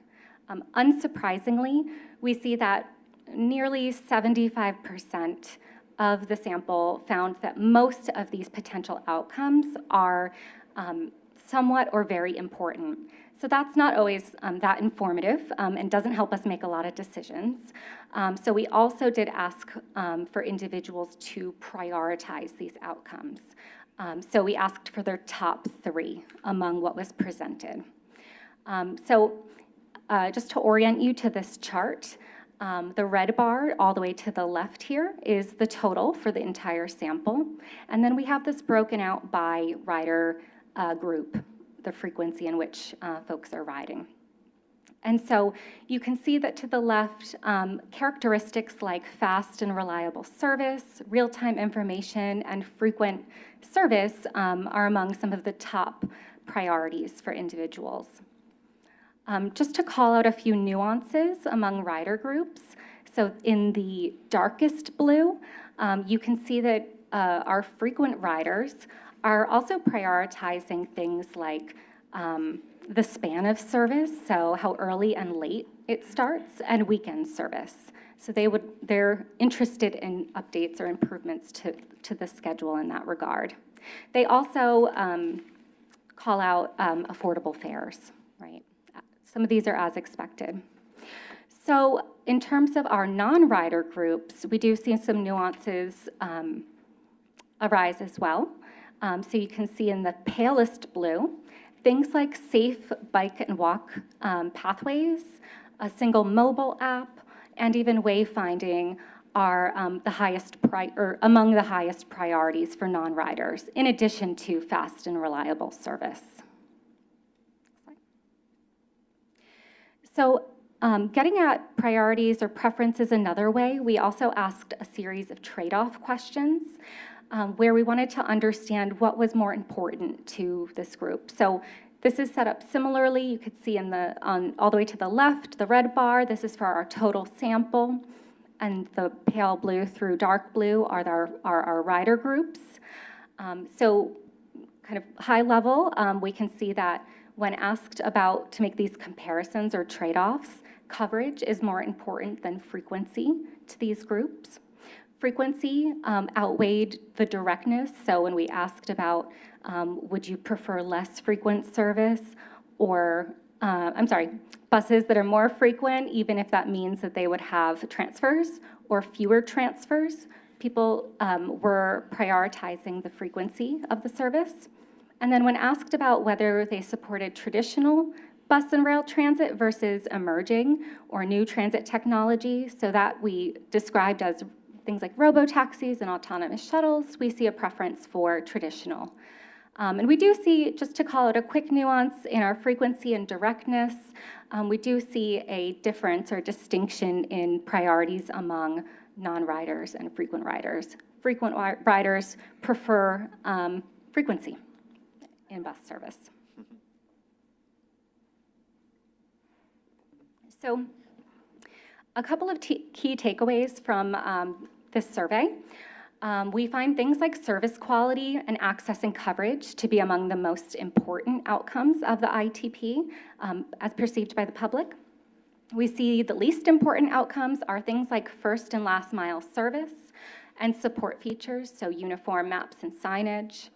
Speaker 12: Unsurprisingly, we see that nearly 75% of the sample found that most of these potential outcomes are somewhat or very important. So that's not always that informative and doesn't help us make a lot of decisions. So we also did ask for individuals to prioritize these outcomes. So we asked for their top 3 among what was presented. Just to orient you to this chart, the red bar all the way to the left here is the total for the entire sample. And then we have this broken out by rider group, the frequency in which folks are riding. And so you can see that to the left, characteristics like fast and reliable service, real-time information, and frequent service are among some of the top priorities for individuals. Just to call out a few nuances among rider groups, so in the darkest blue, you can see that our frequent riders are also prioritizing things like the span of service, so how early and late it starts, and weekend service. So they're interested in updates or improvements to the schedule in that regard. They also call out affordable fares, right? Some of these are as expected. So in terms of our non-rider groups, we do see some nuances arise as well. So you can see in the palest blue, things like safe bike and walk pathways, a single mobile app, and even wayfinding are among the highest priorities for non-riders, in addition to fast and reliable service. So Getting at priorities or preferences another way, we also asked a series of trade-off questions where we wanted to understand what was more important to this group. So this is set up similarly. You could see all the way to the left, the red bar, this is for our total sample, and the pale blue through dark blue are our rider groups. So kind of high level, we can see that when asked about to make these comparisons or trade-offs, coverage is more important than frequency to these groups. Frequency outweighed the directness. So when we asked about, would you prefer less frequent service or, buses that are more frequent, even if that means that they would have transfers or fewer transfers, people were prioritizing the frequency of the service. And then when asked about whether they supported traditional bus and rail transit versus emerging or new transit technology, so that we described as things like robo-taxis and autonomous shuttles, we see a preference for traditional. And we do see, just to call it a quick nuance, in our frequency and directness, we do see a difference or distinction in priorities among non-riders and frequent riders. Frequent riders prefer frequency in bus service. So a couple of key takeaways from this survey. We find things like service quality and access and coverage to be among the most important outcomes of the ITP as perceived by the public. We see the least important outcomes are things like first and last mile service and support features, so uniform maps and signage.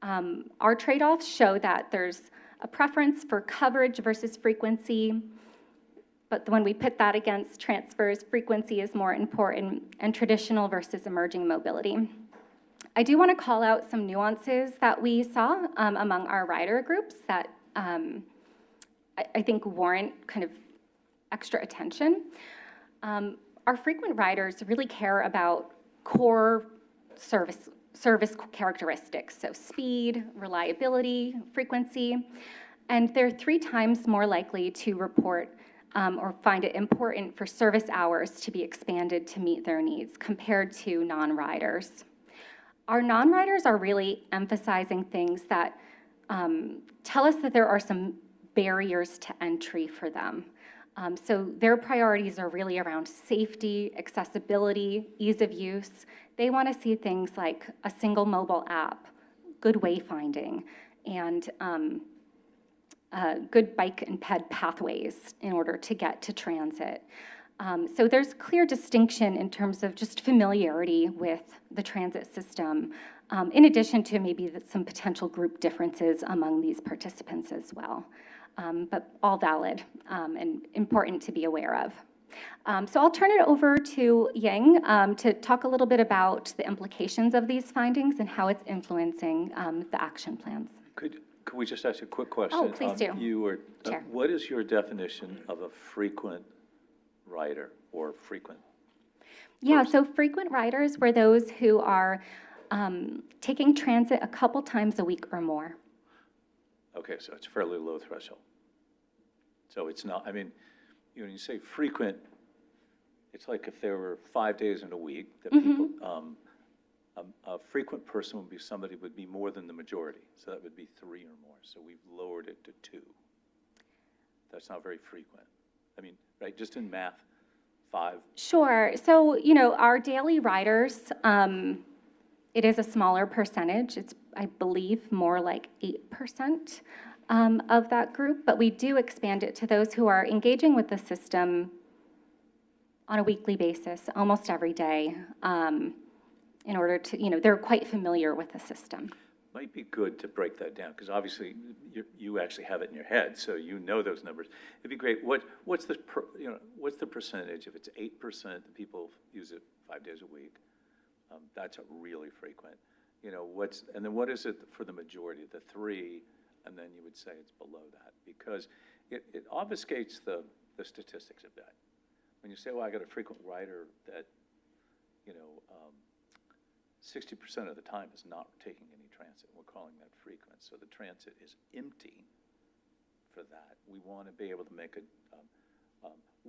Speaker 12: Our trade-offs show that there's a preference for coverage versus frequency, but when we put that against transfers, frequency is more important, and traditional versus emerging mobility. I do want to call out some nuances that we saw among our rider groups that I think warrant kind of extra attention. Our frequent riders really care about core service characteristics, so speed, reliability, frequency, and they're 3 times more likely to report or find it important for service hours to be expanded to meet their needs compared to non-riders. Our non-riders are really emphasizing things that tell us that there are some barriers to entry for them. So their priorities are really around safety, accessibility, ease of use. They want to see things like a single mobile app, good wayfinding, and good bike and ped pathways in order to get to transit. So there's clear distinction in terms of just familiarity with the transit system, in addition to maybe some potential group differences among these participants as well. But all valid and important to be aware of. So I'll turn it over to Ying to talk a little bit about the implications of these findings and how it's influencing the action plans.
Speaker 1: Could we just ask you a quick question?
Speaker 12: Oh, please do.
Speaker 1: Sure. What is your definition of a frequent rider or frequent?
Speaker 12: Yeah, so frequent riders were those who are taking transit a couple times a week or more.
Speaker 1: Okay, so it's fairly low threshold. So it's not, I mean, when you say frequent, it's like if there were 5 days in a week that people, a frequent person would be somebody would be more than the majority. So that would be 3 or more. So we've lowered it to 2. That's not very frequent. I mean, right, just in math, 5.
Speaker 12: Sure. So, our daily riders, it is a smaller percentage. It's, I believe, more like 8% of that group. But we do expand it to those who are engaging with the system on a weekly basis, almost every day, in order to, they're quite familiar with the system.
Speaker 1: Might be good to break that down, because obviously you actually have it in your head, so you know those numbers. It'd be great. What's the percentage? If it's 8% that people use it 5 days a week, that's a really frequent. And then what is it for the majority? The 3, and then you would say it's below that, because it obfuscates the statistics a bit. When you say, well, I got a frequent rider that, 60% of the time is not taking any transit. We're calling that frequent. So the transit is empty for that. We want to be able to make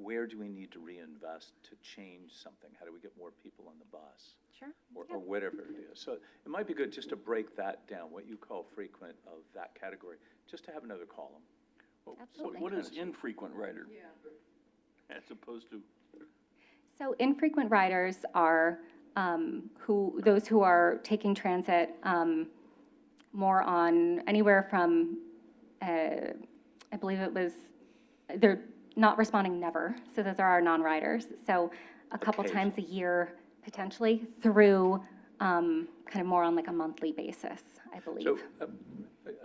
Speaker 1: where do we need to reinvest to change something? How do we get more people on the bus?
Speaker 12: Sure.
Speaker 1: Or whatever it is. So it might be good just to break that down, what you call frequent of that category, just to have another column.
Speaker 12: Absolutely.
Speaker 8: What is infrequent rider? As opposed to,
Speaker 12: So infrequent riders are those who are taking transit more on anywhere from, I believe it was, they're not responding never. So those are our non-riders. So a couple times a year, potentially, through kind of more on like a monthly basis, I believe.
Speaker 1: So,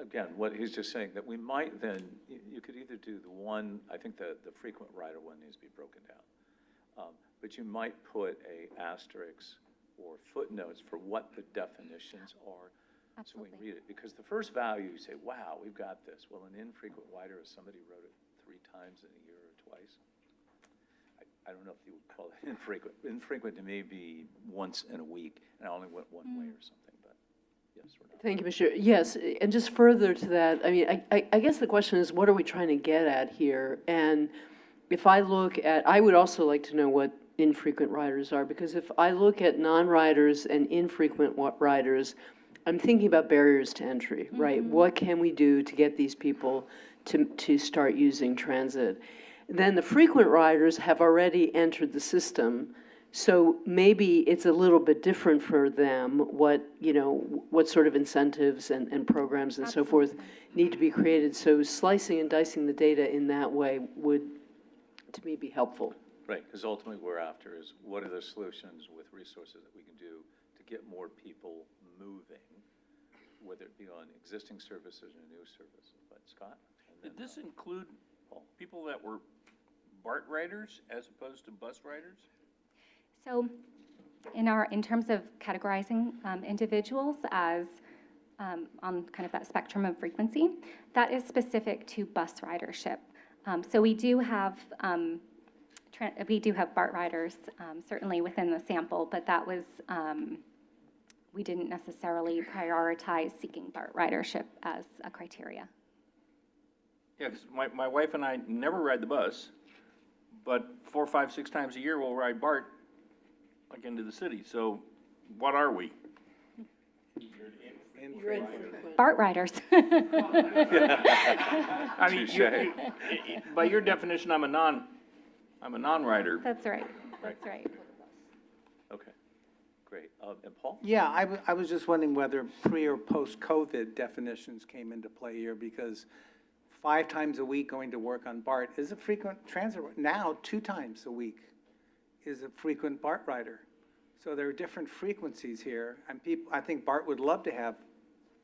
Speaker 1: again, what he's just saying, that we might then, you could either do the one, I think the frequent rider one needs to be broken down. But you might put a asterisk or footnotes for what the definitions are.
Speaker 12: Absolutely.
Speaker 1: So we read it. Because the first value, you say, wow, we've got this. Well, an infrequent rider is somebody who wrote it 3 times in a year or twice. I don't know if you would call it infrequent. Infrequent to me be once in a week, and I only went one way or something, but yes or no.
Speaker 4: Thank you, Mr. Yes, and just further to that, I mean, I guess the question is, what are we trying to get at here? And if I look at, I would also like to know what infrequent riders are, because if I look at non-riders and infrequent riders, I'm thinking about barriers to entry, right? What can we do to get these people to start using transit? Then the frequent riders have already entered the system, so maybe it's a little bit different for them, what sort of incentives and programs and so forth need to be created. So slicing and dicing the data in that way would, to me, be helpful.
Speaker 1: Right, because ultimately what we're after is what are the solutions with resources that we can do to get more people moving, whether it be on existing services or new services. But Scott? And
Speaker 8: did
Speaker 1: then,
Speaker 8: this include
Speaker 1: Paul.
Speaker 8: people that were BART riders as opposed to bus riders?
Speaker 12: So in terms of categorizing individuals as on kind of that spectrum of frequency, that is specific to bus ridership. So we do have BART riders certainly within the sample, but that was, we didn't necessarily prioritize seeking BART ridership as a criteria.
Speaker 8: Yeah, because my wife and I never ride the bus, but 4, 5, 6 times a year we'll ride BART, like into the city. So what are we?
Speaker 12: BART riders.
Speaker 8: I mean, by your definition, I'm a non-rider.
Speaker 12: That's right, that's right.
Speaker 1: Okay, great. And Paul?
Speaker 11: Yeah, I was just wondering whether pre or post-COVID definitions came into play here, because 5 times a week going to work on BART is a frequent transit. Now, 2 times a week is a frequent BART rider. So there are different frequencies here, and I think BART would love to have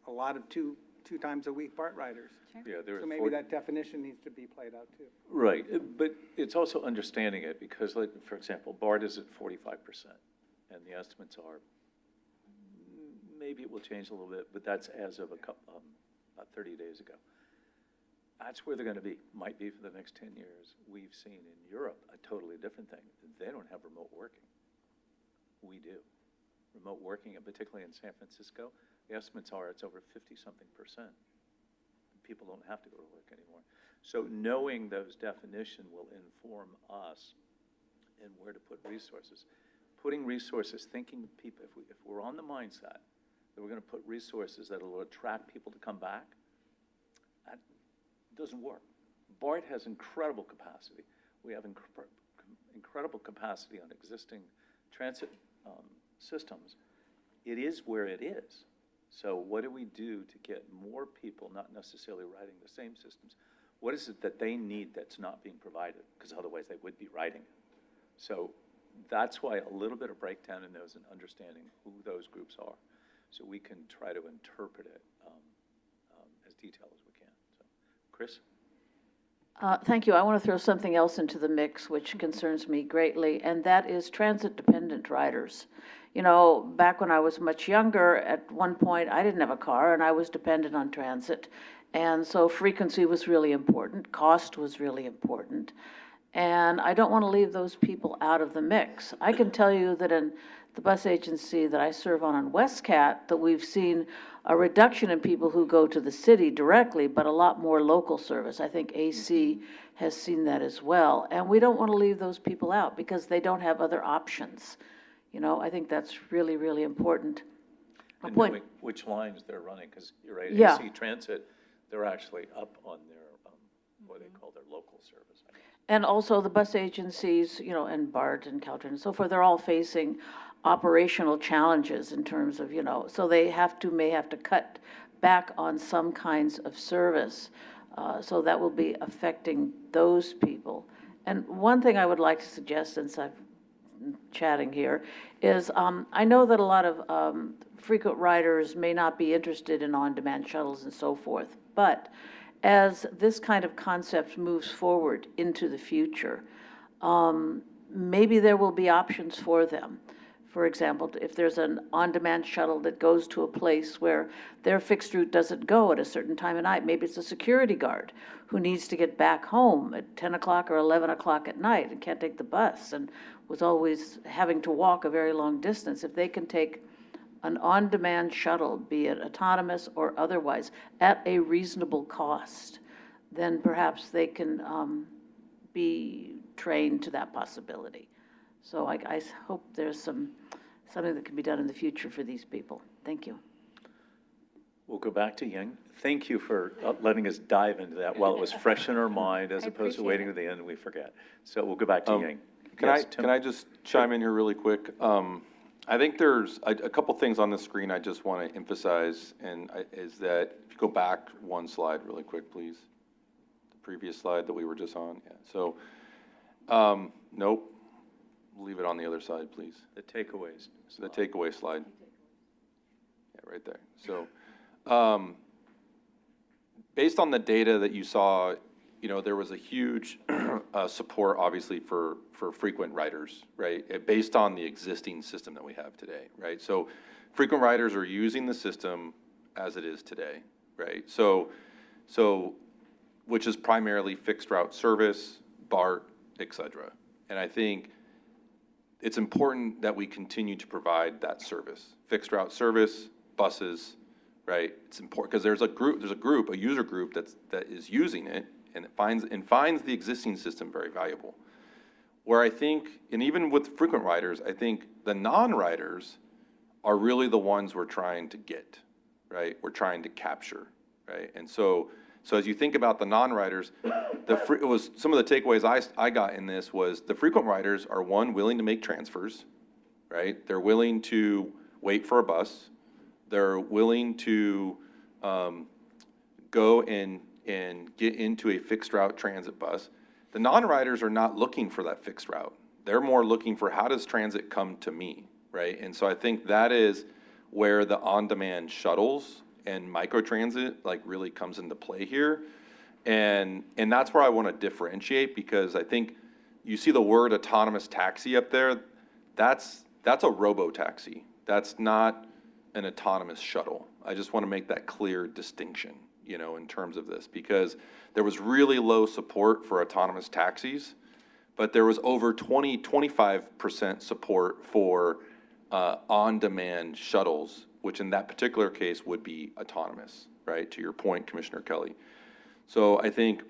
Speaker 11: a lot of two times a week BART riders.
Speaker 1: Yeah, there are
Speaker 11: So maybe that definition needs to be played out too.
Speaker 1: Right, but it's also understanding it, because, like, for example, BART is at 45%, and the estimates are, maybe it will change a little bit, but that's as of about 30 days ago. That's where they're going to be, might be for the next 10 years. We've seen in Europe a totally different thing. They don't have remote working. We do. Remote working, and particularly in San Francisco, the estimates are it's over 50-something%. People don't have to go to work anymore. So knowing those definitions will inform us in where to put resources. Putting resources, thinking people, if we're on the mindset that we're going to put resources that will attract people to come back, that doesn't work. BART has incredible capacity. We have incredible capacity on existing transit systems. It is where it is. So what do we do to get more people not necessarily riding the same systems? What is it that they need that's not being provided? Because otherwise they would be riding. So that's why a little bit of breakdown in those and understanding who those groups are, so we can try to interpret it as detailed as we can. So, Chris?
Speaker 6: Thank you. I want to throw something else into the mix, which concerns me greatly, and that is transit-dependent riders. You know, back when I was much younger, at one point, I didn't have a car, and I was dependent on transit. And so frequency was really important. Cost was really important. And I don't want to leave those people out of the mix. I can tell you that in the bus agency that I serve on Westcat, that we've seen a reduction in people who go to the city directly, but a lot more local service. I think AC has seen that as well. And we don't want to leave those people out because they don't have other options. You know, I think that's really, really important.
Speaker 1: And
Speaker 6: Point-
Speaker 1: knowing which lines they're running, because you're right,
Speaker 6: Yeah.
Speaker 1: AC Transit, they're actually up on their, what they call their local service.
Speaker 6: And also the bus agencies, you know, and BART and Caltrain and so forth, they're all facing operational challenges in terms of, you know, so they may have to cut back on some kinds of service. So that will be affecting those people. And one thing I would like to suggest, since I'm chatting here, is I know that a lot of frequent riders may not be interested in on-demand shuttles and so forth, but as this kind of concept moves forward into the future, maybe there will be options for them. For example, if there's an on-demand shuttle that goes to a place where their fixed route doesn't go at a certain time of night, maybe it's a security guard who needs to get back home at 10 o'clock or 11 o'clock at night and can't take the bus and was always having to walk a very long distance. If they can take an on-demand shuttle, be it autonomous or otherwise, at a reasonable cost, then perhaps they can be trained to that possibility. So I hope there's something that can be done in the future for these people. Thank you.
Speaker 1: We'll go back to Ying. Thank you for letting us dive into that while it was fresh in our mind, as opposed to waiting to the end and we forget. So we'll go back to Ying. Yes, Tim?
Speaker 13: Can I just chime in here really quick? I think there's a couple things on the screen I just want to emphasize, and is that, if you go back one slide really quick, please. The previous slide that we were just on. Yeah. So, nope. Leave it on the other side, please.
Speaker 1: The takeaways.
Speaker 13: The takeaway slide. Yeah, right there. So, based on the data that you saw, you know, there was a huge support, obviously, for frequent riders, right? Based on the existing system that we have today, right? So, frequent riders are using the system as it is today, right? So, which is primarily fixed route service, BART, et cetera. And I think it's important that we continue to provide that service, fixed route service, buses, right? It's important because there's a user group that is using it and finds the existing system very valuable. Where I think, and even with frequent riders, I think the non-riders are really the ones we're trying to get, right? We're trying to capture, right? And so as you think about the non-riders, it was some of the takeaways I got in this was the frequent riders are, one, willing to make transfers, right? They're willing to wait for a bus. They're willing to go and get into a fixed route transit bus. The non-riders are not looking for that fixed route. They're more looking for, how does transit come to me, right? And so I think that is where the on-demand shuttles and microtransit like really comes into play here. And that's where I want to differentiate, because I think you see the word autonomous taxi up there. That's a robo-taxi. That's not an autonomous shuttle. I just want to make that clear distinction, you know, in terms of this, because there was really low support for autonomous taxis, but there was over 25% support for on-demand shuttles, which in that particular case would be autonomous, right? To your point, Commissioner Kelly. So I think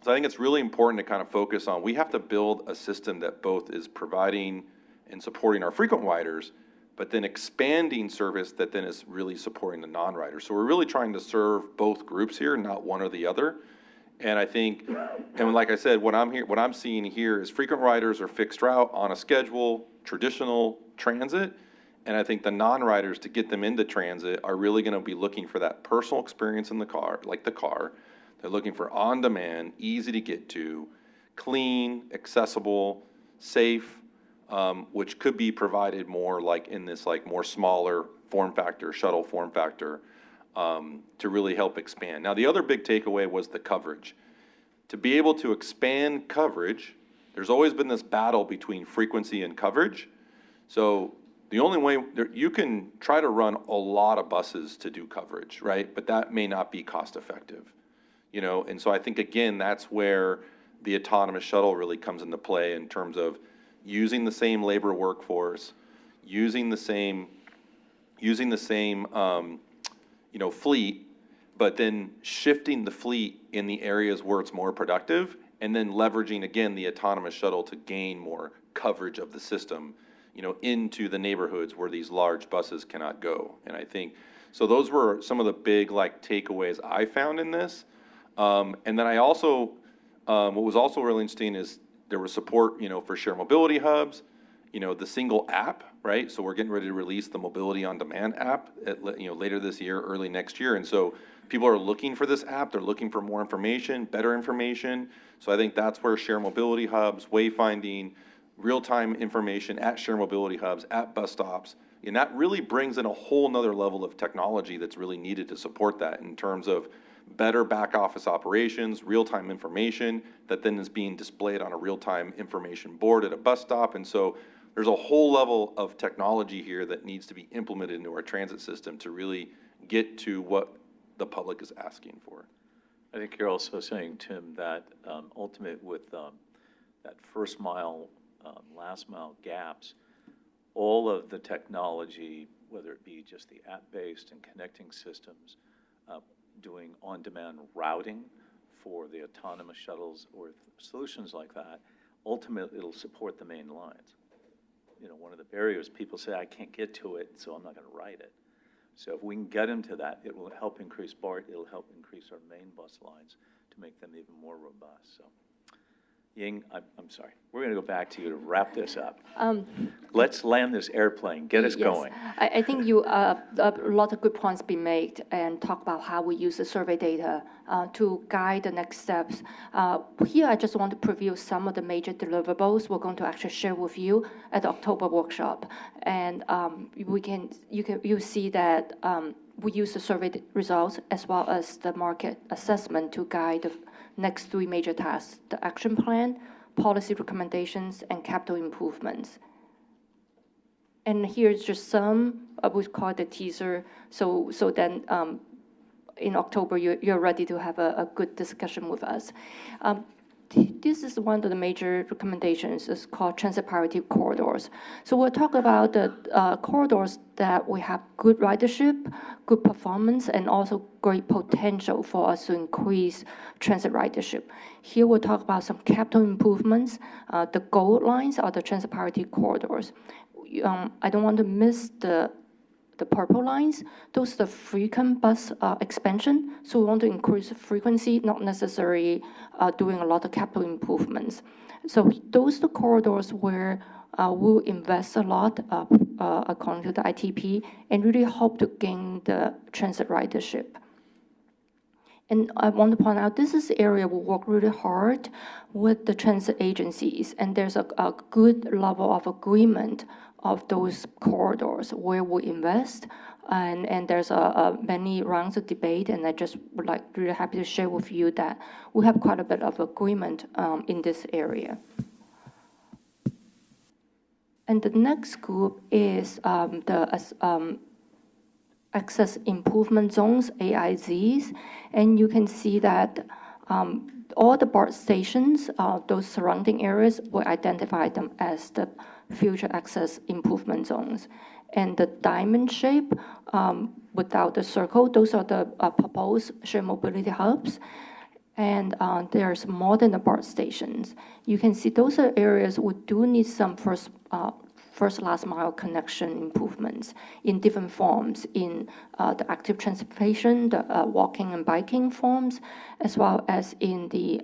Speaker 13: it's really important to kind of focus on, we have to build a system that both is providing and supporting our frequent riders, but then expanding service that then is really supporting the non-riders. So we're really trying to serve both groups here, not one or the other. And I think, and like I said, what I'm seeing here is frequent riders are fixed route on a schedule, traditional transit. And I think the non-riders, to get them into transit, are really going to be looking for that personal experience in the car, like the car. They're looking for on-demand, easy to get to, clean, accessible, safe, which could be provided more like in this like more smaller form factor, shuttle form factor, to really help expand. Now, the other big takeaway was the coverage. To be able to expand coverage, there's always been this battle between frequency and coverage. So the only way, you can try to run a lot of buses to do coverage, right? But that may not be cost effective, you know? And so I think, again, that's where the autonomous shuttle really comes into play in terms of using the same labor workforce, using the same, fleet, but then shifting the fleet in the areas where it's more productive, and then leveraging, again, the autonomous shuttle to gain more coverage of the system, into the neighborhoods where these large buses cannot go. And I think, so those were some of the big, takeaways I found in this. And then I also, what was also really interesting is there was support, for shared mobility hubs, the single app, right? So we're getting ready to release the Mobility on Demand app later this year, early next year. And so people are looking for this app. They're looking for more information, better information. So I think that's where shared mobility hubs, wayfinding, real-time information at shared mobility hubs, at bus stops, and that really brings in a whole nother level of technology that's really needed to support that in terms of better back office operations, real-time information that then is being displayed on a real-time information board at a bus stop. And so there's a whole level of technology here that needs to be implemented into our transit system to really get to what the public is asking for.
Speaker 1: I think you're also saying, Tim, that ultimate with that first mile, last mile gaps, all of the technology, whether it be just the app-based and connecting systems, doing on-demand routing for the autonomous shuttles or solutions like that, ultimately it'll support the main lines. One of the barriers, people say, I can't get to it, so I'm not going to ride it. So if we can get into that, it will help increase BART, it'll help increase our main bus lines to make them even more robust. So, Ying, I'm sorry. We're going to go back to you to wrap this up. Let's land this airplane. Get us going.
Speaker 7: I think a lot of good points been made and talk about how we use the survey data to guide the next steps. Here, I just want to preview some of the major deliverables we're going to actually share with you at the October workshop. And you see that we use the survey results as well as the market assessment to guide the next three major tasks: the action plan, policy recommendations, and capital improvements. And here's just some, we call it the teaser, so then in October, you're ready to have a good discussion with us. This is one of the major recommendations. It's called transit priority corridors. So we'll talk about the corridors that we have good ridership, good performance, and also great potential for us to increase transit ridership. Here we'll talk about some capital improvements. The gold lines are the transit priority corridors. I don't want to miss the purple lines. Those are the frequent bus expansion. So we want to increase frequency, not necessarily doing a lot of capital improvements. So those are the corridors where we'll invest a lot according to the ITP and really hope to gain the transit ridership. And I want to point out, this is the area we work really hard with the transit agencies, and there's a good level of agreement of those corridors where we invest, and there's many rounds of debate, and I just would really happy to share with you that we have quite a bit of agreement in this area. And the next group is the access improvement zones, AIZs, and you can see that all the BART stations, those surrounding areas, we identify them as the future access improvement zones. And the diamond shape without the circle, those are the proposed shared mobility hubs. And there's more than the BART stations. You can see those are areas we do need some first last mile connection improvements in different forms, in the active transportation, the walking and biking forms, as well as in the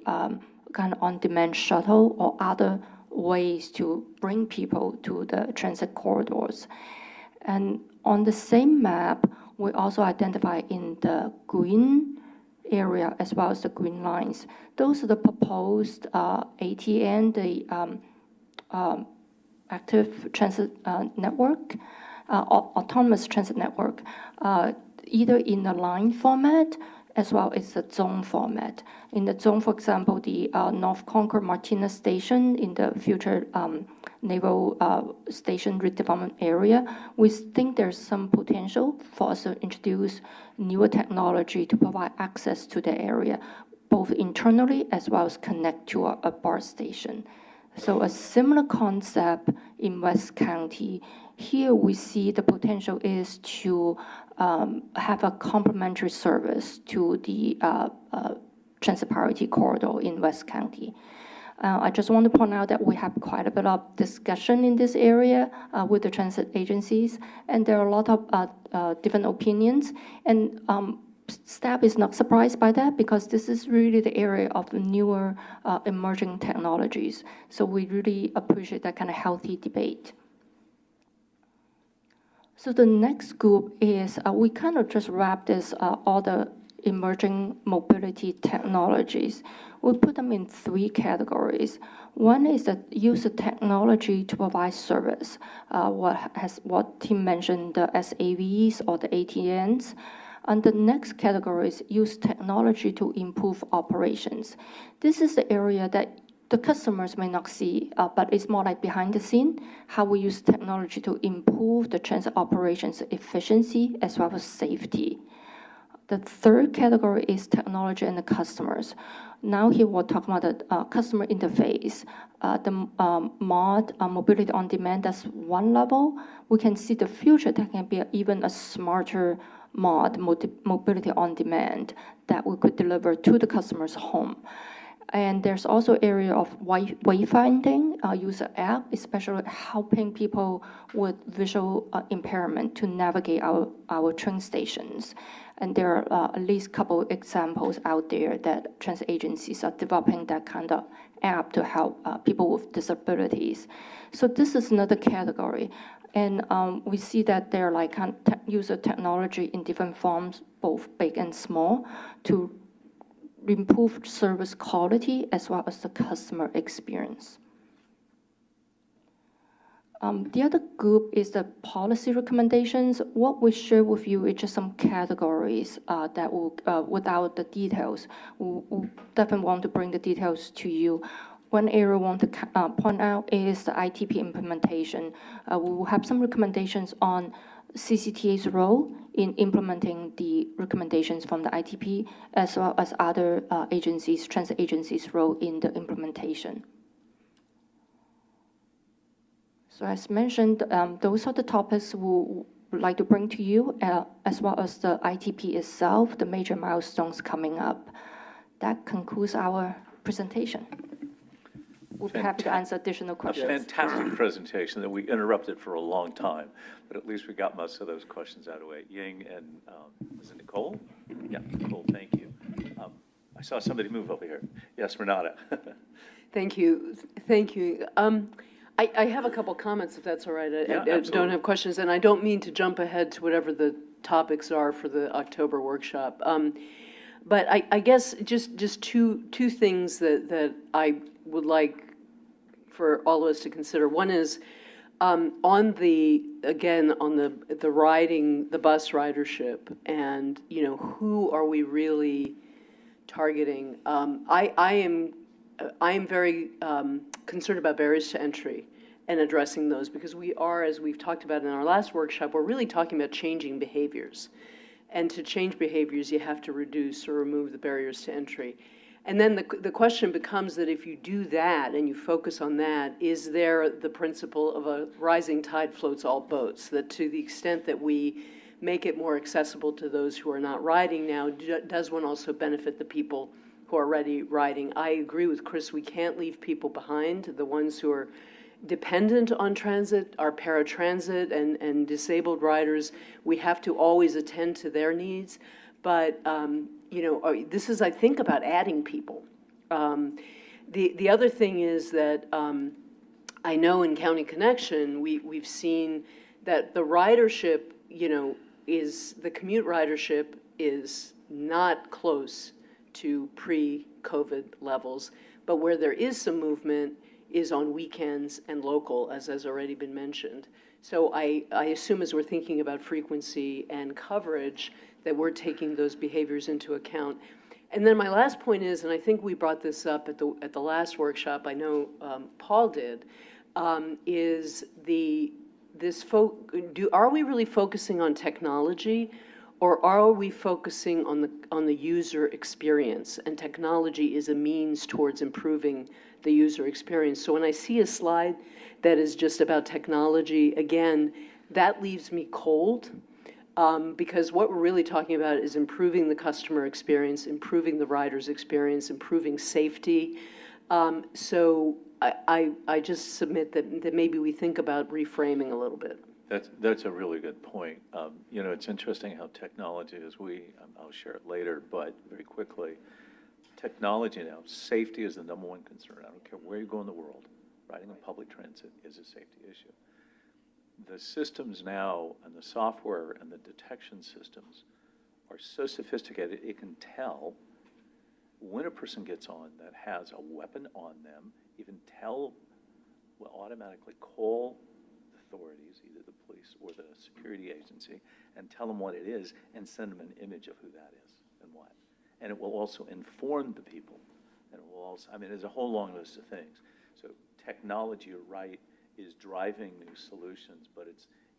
Speaker 7: kind of on-demand shuttle or other ways to bring people to the transit corridors. And on the same map, we also identify in the green area as well as the green lines. Those are the proposed ATN, the active transit network, autonomous transit network, either in the line format as well as the zone format. In the zone, for example, the North Concord Martinez Station in the future naval station redevelopment area, we think there's some potential for us to introduce newer technology to provide access to the area, both internally as well as connect to a BART station. So a similar concept in West County. Here we see the potential is to have a complementary service to the transit priority corridor in West County. I just want to point out that we have quite a bit of discussion in this area with the transit agencies, and there are a lot of different opinions. And staff is not surprised by that because this is really the area of the newer emerging technologies. So we really appreciate that kind of healthy debate. So the next group is, we kind of just wrap this, all the emerging mobility technologies. We put them in 3 categories. One is that use of technology to provide service, what Tim mentioned, the SAVs or the ATNs. And the next category is use technology to improve operations. This is the area that the customers may not see, but it's more like behind the scene, how we use technology to improve the transit operations efficiency as well as safety. The third category is technology and the customers. Now here we're talking about the customer interface. The MOD, mobility on demand, that's one level. We can see the future that can be even a smarter MOD, mobility on demand, that we could deliver to the customer's home. And there's also area of wayfinding, user app, especially helping people with visual impairment to navigate our train stations. And there are at least a couple examples out there that transit agencies are developing that kind of app to help people with disabilities. So this is another category. And we see that they're like use of technology in different forms, both big and small, to improve service quality as well as the customer experience. The other group is the policy recommendations. What we share with you is just some categories that will, without the details. We definitely want to bring the details to you. One area I want to point out is the ITP implementation. We will have some recommendations on CCTA's role in implementing the recommendations from the ITP, as well as other agencies, transit agencies' role in the implementation. So as mentioned, those are the topics we would like to bring to you, as well as the ITP itself, the major milestones coming up. That concludes our presentation. We'll be happy to answer additional questions.
Speaker 1: A fantastic presentation that we interrupted for a long time, but at least we got most of those questions out of the way. Ying and, is it Nicole? Yeah, Nicole, thank you. I saw somebody move over here. Yes, Renata.
Speaker 4: Thank you. Thank you. I have a couple comments, if that's all right. I don't have questions, and I don't mean to jump ahead to whatever the topics are for the October workshop. But I guess just two things that I would like for all of us to consider. One is on the riding, the bus ridership, and who are we really targeting? I am very concerned about barriers to entry and addressing those, because we are, as we've talked about in our last workshop, we're really talking about changing behaviors. And to change behaviors, you have to reduce or remove the barriers to entry. And then the question becomes that if you do that and you focus on that, is there the principle of a rising tide floats all boats? That to the extent that we make it more accessible to those who are not riding now, does one also benefit the people who are already riding? I agree with Chris, we can't leave people behind. The ones who are dependent on transit, our paratransit and disabled riders, we have to always attend to their needs. But, this is, I think, about adding people. The other thing is that I know in County Connection, we've seen that the ridership, the commute ridership is not close to pre-COVID levels, but where there is some movement is on weekends and local, as has already been mentioned. So I assume as we're thinking about frequency and coverage that we're taking those behaviors into account. And then my last point is, and I think we brought this up at the last workshop, I know Paul did, is are we really focusing on technology, or are we focusing on the user experience? And technology is a means towards improving the user experience. So when I see a slide that is just about technology, again, that leaves me cold. Because what we're really talking about is improving the customer experience, improving the rider's experience, improving safety. So I just submit that maybe we think about reframing a little bit.
Speaker 1: That's a really good point. You know, it's interesting how technology is, I'll share it later, but very quickly, technology now, safety is the number one concern. I don't care where you go in the world, riding on public transit is a safety issue. The systems now and the software and the detection systems are so sophisticated, it can tell when a person gets on that has a weapon on them, even will automatically call authorities, either the police or the security agency, and tell them what it is and send them an image of who that is and what. And it will also inform the people. And it will also, I mean, there's a whole long list of things. So technology, you're right, is driving new solutions, but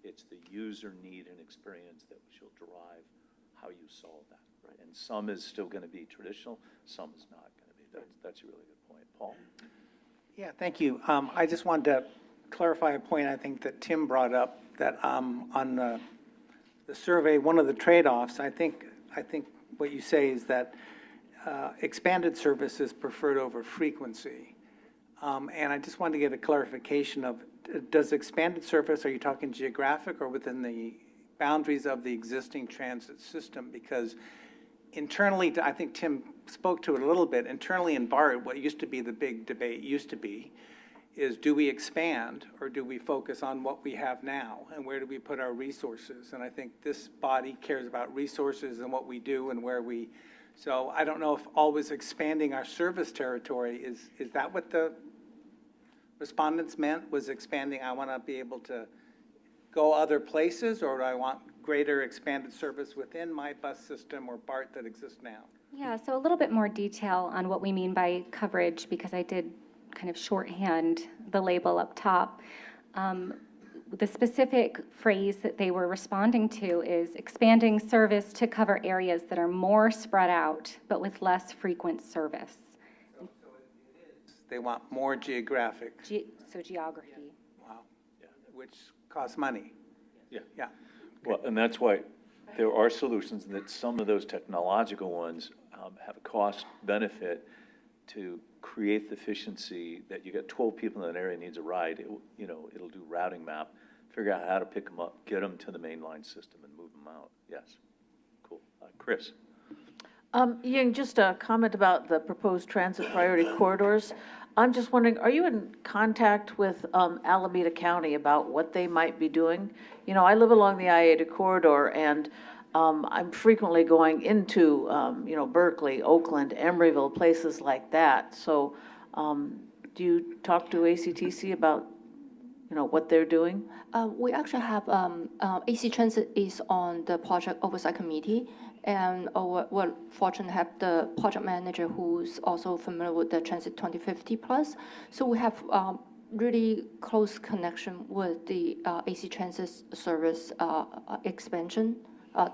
Speaker 1: it's the user need and experience that shall drive how you solve that. Right. And some is still going to be traditional, some is not going to be. That's a really good point. Paul?
Speaker 11: Yeah, thank you. I just wanted to clarify a point I think that Tim brought up, that on the survey, one of the trade-offs, I think what you say is that expanded service is preferred over frequency. And I just wanted to get a clarification of, does expanded service, are you talking geographic or within the boundaries of the existing transit system? Because internally, I think Tim spoke to it a little bit, internally in BART, what used to be the big debate is do we expand or do we focus on what we have now, and where do we put our resources? And I think this body cares about resources and what we do and where we, so I don't know if always expanding our service territory, is that what the respondents meant, was expanding, I want to be able to go other places, or do I want greater expanded service within my bus system or BART that exists now?
Speaker 12: Yeah, so a little bit more detail on what we mean by coverage, because I did kind of shorthand the label up top. The specific phrase that they were responding to is expanding service to cover areas that are more spread out, but with less frequent service.
Speaker 11: They want more geographic.
Speaker 12: So geography.
Speaker 11: Wow. Yeah. Which costs money.
Speaker 1: Yeah.
Speaker 11: Yeah.
Speaker 1: Well, and that's why there are solutions that some of those technological ones have a cost benefit to create the efficiency that you get 12 people in an area needs a ride. It'll do routing map, figure out how to pick them up, get them to the mainline system and move them out. Yes. Cool. Chris.
Speaker 6: Ying, just a comment about the proposed transit priority corridors. I'm just wondering, are you in contact with Alameda County about what they might be doing? You know, I live along the I-80 corridor, and I'm frequently going into, Berkeley, Oakland, Emeryville, places like that. So do you talk to ACTC about, what they're doing?
Speaker 7: We actually have, AC Transit is on the project oversight committee, and we're fortunate to have the project manager who's also familiar with the Transit 2050 Plus. So we have really close connection with the AC Transit service expansion,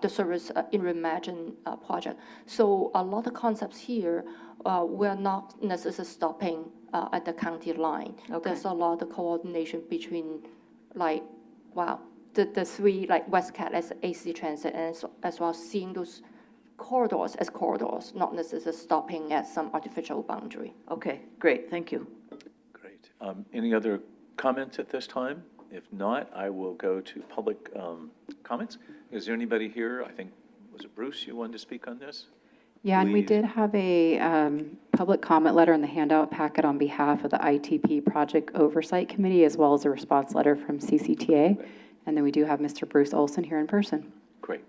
Speaker 7: the service in Reimagine project. So a lot of concepts here, we're not necessarily stopping at the county line. Okay. There's a lot of coordination between, the three, like WestCat as AC Transit, and as well as seeing those corridors as corridors, not necessarily stopping at some artificial boundary.
Speaker 6: Okay, great, thank you.
Speaker 1: Great. Any other comments at this time? If not, I will go to public comments. Is there anybody here? I think, was it Bruce, you wanted to speak on this?
Speaker 3: Yeah, and we
Speaker 1: Please.
Speaker 3: did have a public comment letter in the handout packet on behalf of the ITP Project Oversight Committee, as well as a response letter from CCTA. Right. And then we do have Mr. Bruce Olson here in person.
Speaker 1: Great.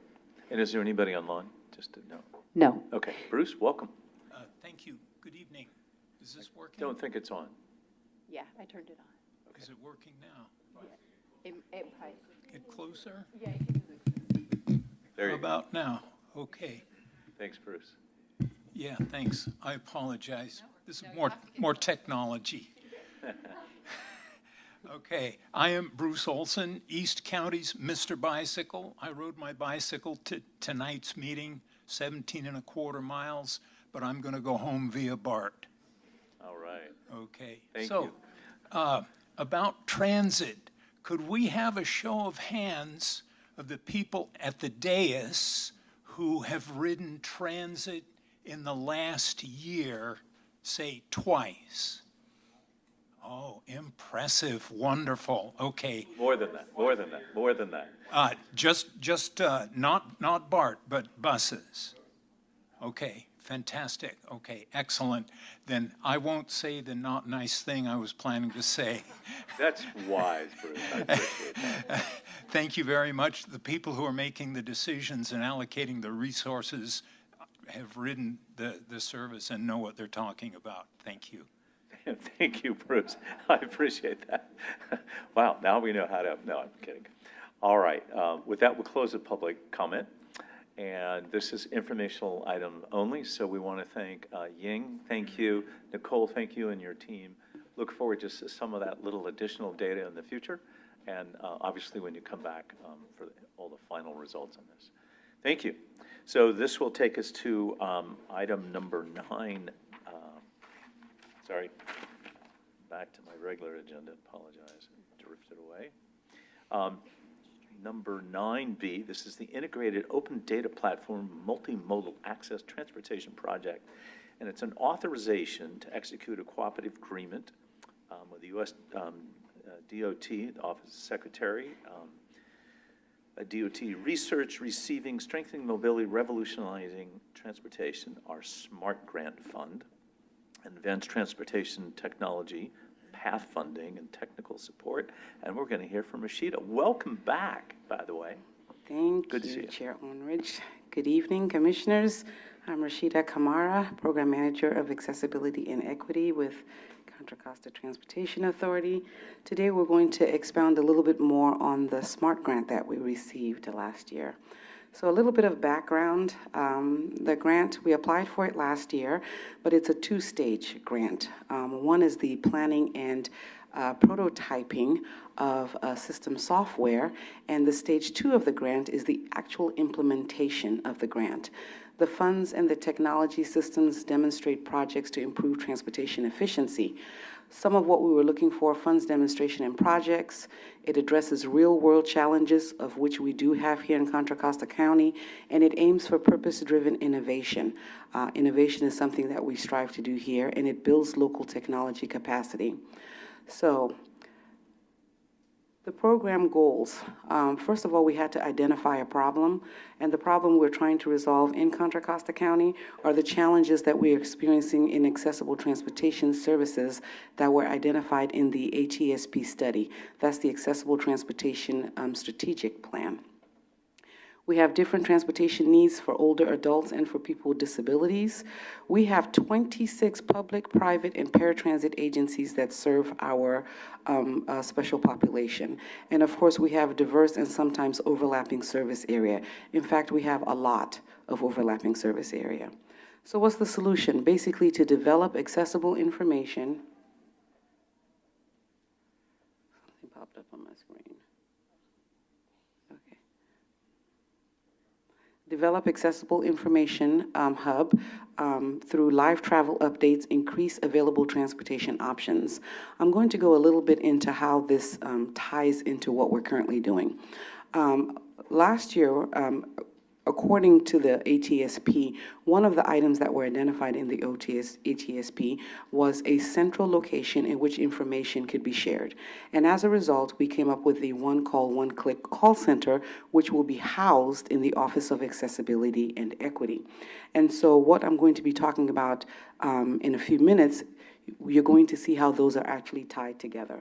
Speaker 1: And is there anybody online? Just to know.
Speaker 3: No.
Speaker 1: Okay. Bruce, welcome.
Speaker 14: Thank you. Good evening. Is this working?
Speaker 1: Don't think it's on.
Speaker 3: Yeah, I turned it on.
Speaker 14: Okay. Is it working now?
Speaker 3: Yeah.
Speaker 14: Get closer?
Speaker 3: Yeah, you can do it.
Speaker 1: There you
Speaker 14: How about now? Okay.
Speaker 1: Thanks, Bruce.
Speaker 14: Yeah, thanks. I apologize. This is more technology. Okay, I am Bruce Olson, East County's Mr. Bicycle. I rode my bicycle to tonight's meeting, 17 1/4 miles, but I'm going to go home via BART.
Speaker 1: All right.
Speaker 14: Okay.
Speaker 1: Thank
Speaker 14: So,
Speaker 1: you.
Speaker 14: about transit, could we have a show of hands of the people at the dais who have ridden transit in the last year, say twice? Oh, impressive, wonderful, okay.
Speaker 1: More than that, more than that, more than that.
Speaker 14: Not BART, but buses. Okay, fantastic, okay, excellent. Then I won't say the not nice thing I was planning to say.
Speaker 1: That's wise, Bruce. I appreciate that.
Speaker 14: Thank you very much. The people who are making the decisions and allocating the resources have ridden the service and know what they're talking about. Thank you.
Speaker 1: Thank you, Bruce. I appreciate that. Wow, now we know how to, no, I'm kidding. All right, with that, we'll close the public comment. And this is informational item only, so we want to thank Ying, thank you. Nicole, thank you and your team. Look forward just to some of that little additional data in the future. And obviously when you come back for all the final results on this. Thank you. So this will take us to item number 9. Sorry, back to my regular agenda, apologize, drifted away. Number 9B, this is the Integrated Open Data Platform Multimodal Access Transportation Project, and it's an authorization to execute a cooperative agreement with the U.S. DOT, the Office of Secretary, DOT Research, Receiving, Strengthening Mobility, Revolutionizing Transportation, our SMART Grant Fund, Advanced Transportation Technology, path funding and technical support, and we're going to hear from Rashida. Welcome back, by the way.
Speaker 15: Thank
Speaker 1: Good to see
Speaker 15: you,
Speaker 1: you.
Speaker 15: Chair Onridge. Good evening, Commissioners. I'm Rashida Kamara, Program Manager of Accessibility and Equity with Contra Costa Transportation Authority. Today, we're going to expound a little bit more on the SMART grant that we received last year. So a little bit of background. The grant, we applied for it last year, but it's a two-stage grant. One is the planning and prototyping of system software, and the stage 2 of the grant is the actual implementation of the grant. The funds and the technology systems demonstrate projects to improve transportation efficiency. Some of what we were looking for, funds demonstration and projects. It addresses real-world challenges, of which we do have here in Contra Costa County, and it aims for purpose-driven innovation. Innovation is something that we strive to do here, and it builds local technology capacity. So, the program goals. First of all, we had to identify a problem, and the problem we're trying to resolve in Contra Costa County are the challenges that we're experiencing in accessible transportation services that were identified in the ATSP study. That's the Accessible Transportation Strategic Plan. We have different transportation needs for older adults and for people with disabilities. We have 26 public, private, and paratransit agencies that serve our special population. And of course, we have diverse and sometimes overlapping service area. In fact, we have a lot of overlapping service area. So what's the solution? Basically, to develop accessible information. Something popped up on my screen. Develop accessible information hub through live travel updates, increase available transportation options. I'm going to go a little bit into how this ties into what we're currently doing. Last year, according to the ATSP, one of the items that were identified in the ATSP was a central location in which information could be shared. And as a result, we came up with the One Call, One Click call center, which will be housed in the Office of Accessibility and Equity. And so what I'm going to be talking about in a few minutes, you're going to see how those are actually tied together.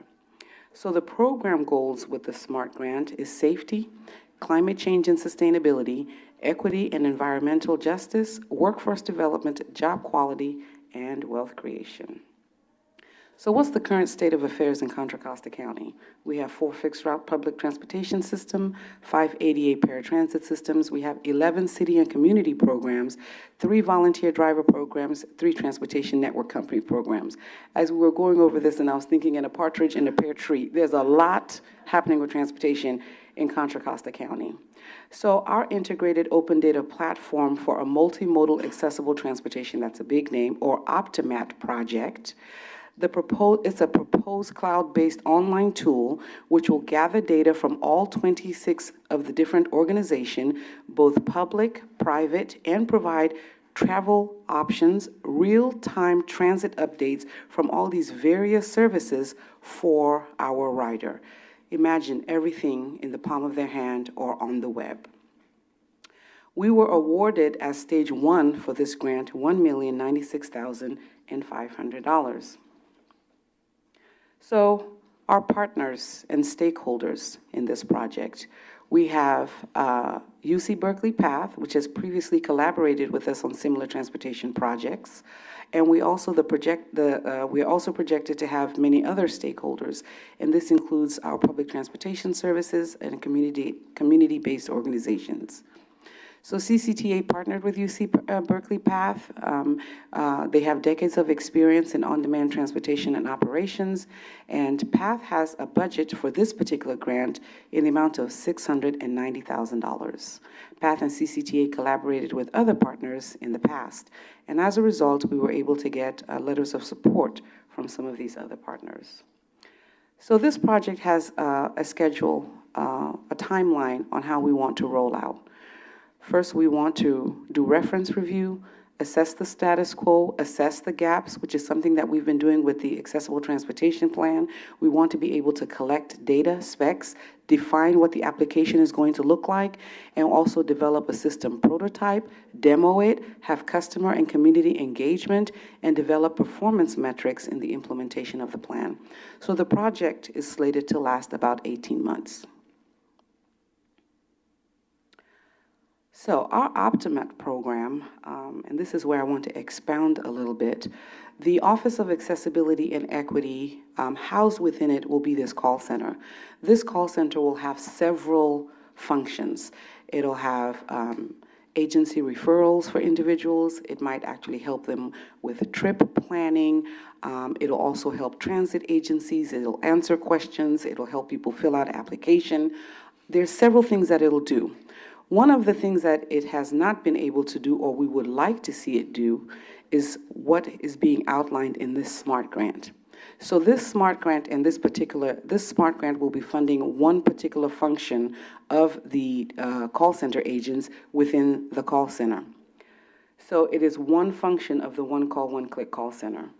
Speaker 15: So the program goals with the SMART grant is safety, climate change and sustainability, equity and environmental justice, workforce development, job quality, and wealth creation. So what's the current state of affairs in Contra Costa County? We have 4 fixed route public transportation systems, 5 ADA paratransit systems. We have 11 city and community programs, 3 volunteer driver programs, 3 transportation network company programs. As we were going over this and I was thinking in a partridge in a pear tree, there's a lot happening with transportation in Contra Costa County. So our integrated open data platform for a multimodal accessible transportation, that's a big name, or OptiMat project, It's a proposed cloud-based online tool which will gather data from all 26 of the different organizations, both public, private, and provide travel options, real-time transit updates from all these various services for our rider. Imagine everything in the palm of their hand or on the web. We were awarded as stage 1 for this grant $1,096,500. So our partners and stakeholders in this project, we have UC Berkeley PATH, which has previously collaborated with us on similar transportation projects, and we also we are also projected to have many other stakeholders, and this includes our public transportation services and community-based organizations. So CCTA partnered with UC Berkeley PATH. They have decades of experience in on-demand transportation and operations, and PATH has a budget for this particular grant in the amount of $690,000. PATH and CCTA collaborated with other partners in the past, and as a result, we were able to get letters of support from some of these other partners. So this project has a schedule, a timeline on how we want to roll out. First, we want to do reference review, assess the status quo, assess the gaps, which is something that we've been doing with the Accessible Transportation Plan. We want to be able to collect data, specs, define what the application is going to look like, and also develop a system prototype, demo it, have customer and community engagement, and develop performance metrics in the implementation of the plan. So the project is slated to last about 18 months. So our Optimat program, and this is where I want to expound a little bit, the Office of Accessibility and Equity, housed within it will be this call center. This call center will have several functions. It'll have agency referrals for individuals. It might actually help them with trip planning. It'll also help transit agencies. It'll answer questions. It'll help people fill out application. There's several things that it'll do. One of the things that it has not been able to do, or we would like to see it do, is what is being outlined in this SMART grant. So this SMART grant and this SMART grant will be funding one particular function of the call center agents within the call center. So it is one function of the One Call, One Click call center.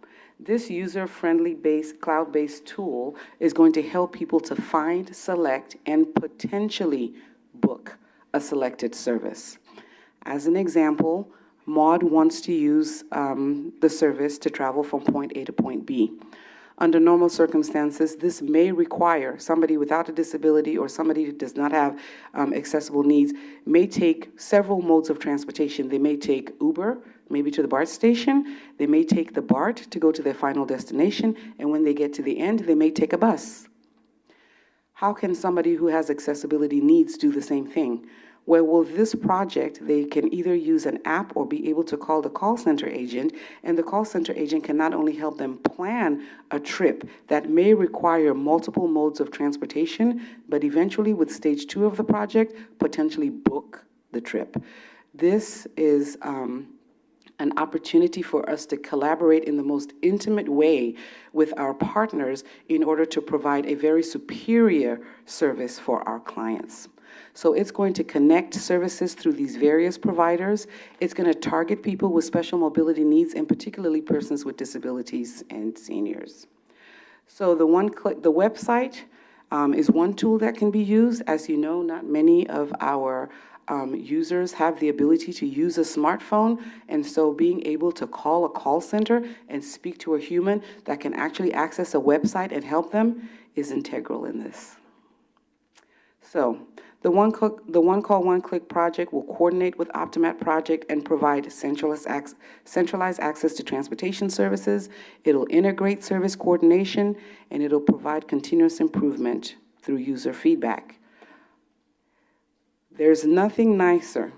Speaker 15: This user-friendly cloud-based tool is going to help people to find, select, and potentially book a selected service. As an example, Maud wants to use the service to travel from point A to point B. Under normal circumstances, this may require somebody without a disability or somebody who does not have accessible needs may take several modes of transportation. They may take Uber, maybe to the BART station. They may take the BART to go to their final destination, and when they get to the end, they may take a bus. How can somebody who has accessibility needs do the same thing? Well, with this project, they can either use an app or be able to call the call center agent, and the call center agent can not only help them plan a trip that may require multiple modes of transportation, but eventually with stage 2 of the project, potentially book the trip. This is an opportunity for us to collaborate in the most intimate way with our partners in order to provide a very superior service for our clients. So it's going to connect services through these various providers. It's going to target people with special mobility needs, and particularly persons with disabilities and seniors. So the website is one tool that can be used. As you know, not many of our users have the ability to use a smartphone, and so being able to call a call center and speak to a human that can actually access a website and help them is integral in this. So the One Call, One Click project will coordinate with Optimat project and provide centralized access to transportation services. It'll integrate service coordination, and it'll provide continuous improvement through user feedback. There's nothing nicer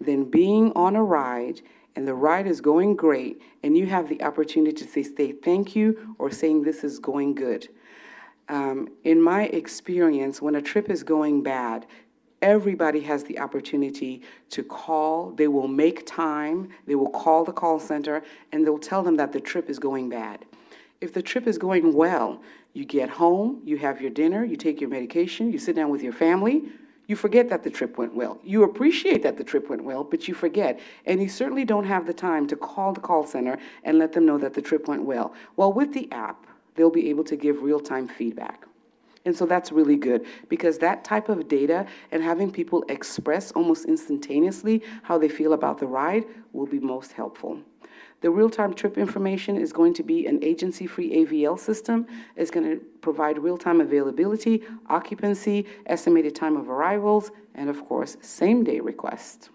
Speaker 15: than being on a ride and the ride is going great and you have the opportunity to say thank you or saying this is going good. In my experience, when a trip is going bad, everybody has the opportunity to call. They will make time. They will call the call center and they'll tell them that the trip is going bad. If the trip is going well, you get home, you have your dinner, you take your medication, you sit down with your family, you forget that the trip went well. You appreciate that the trip went well, but you forget. And you certainly don't have the time to call the call center and let them know that the trip went well. Well, with the app, they'll be able to give real-time feedback. And so that's really good, because that type of data and having people express almost instantaneously how they feel about the ride will be most helpful. The real-time trip information is going to be an agency-free AVL system. It's going to provide real-time availability, occupancy, estimated time of arrivals, and of course, same-day requests.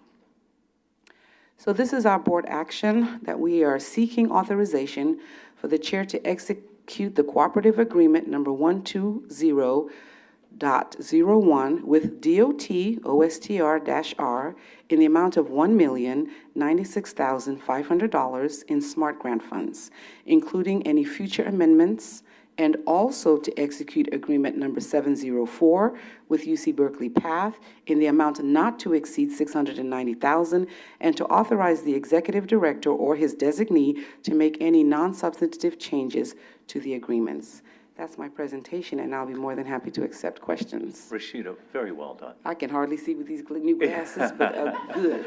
Speaker 15: So this is our board action that we are seeking authorization for the chair to execute the cooperative agreement number 120.01 with DOT OSTR-R in the amount of $1,096,500 in SMART grant funds, including any future amendments, and also to execute agreement number 704 with UC Berkeley PATH in the amount not to exceed $690,000, and to authorize the executive director or his designee to make any non-substantive changes to the agreements. That's my presentation, and I'll be more than happy to accept questions.
Speaker 1: Rashida, very well done.
Speaker 15: I can hardly see with these new glasses, but good.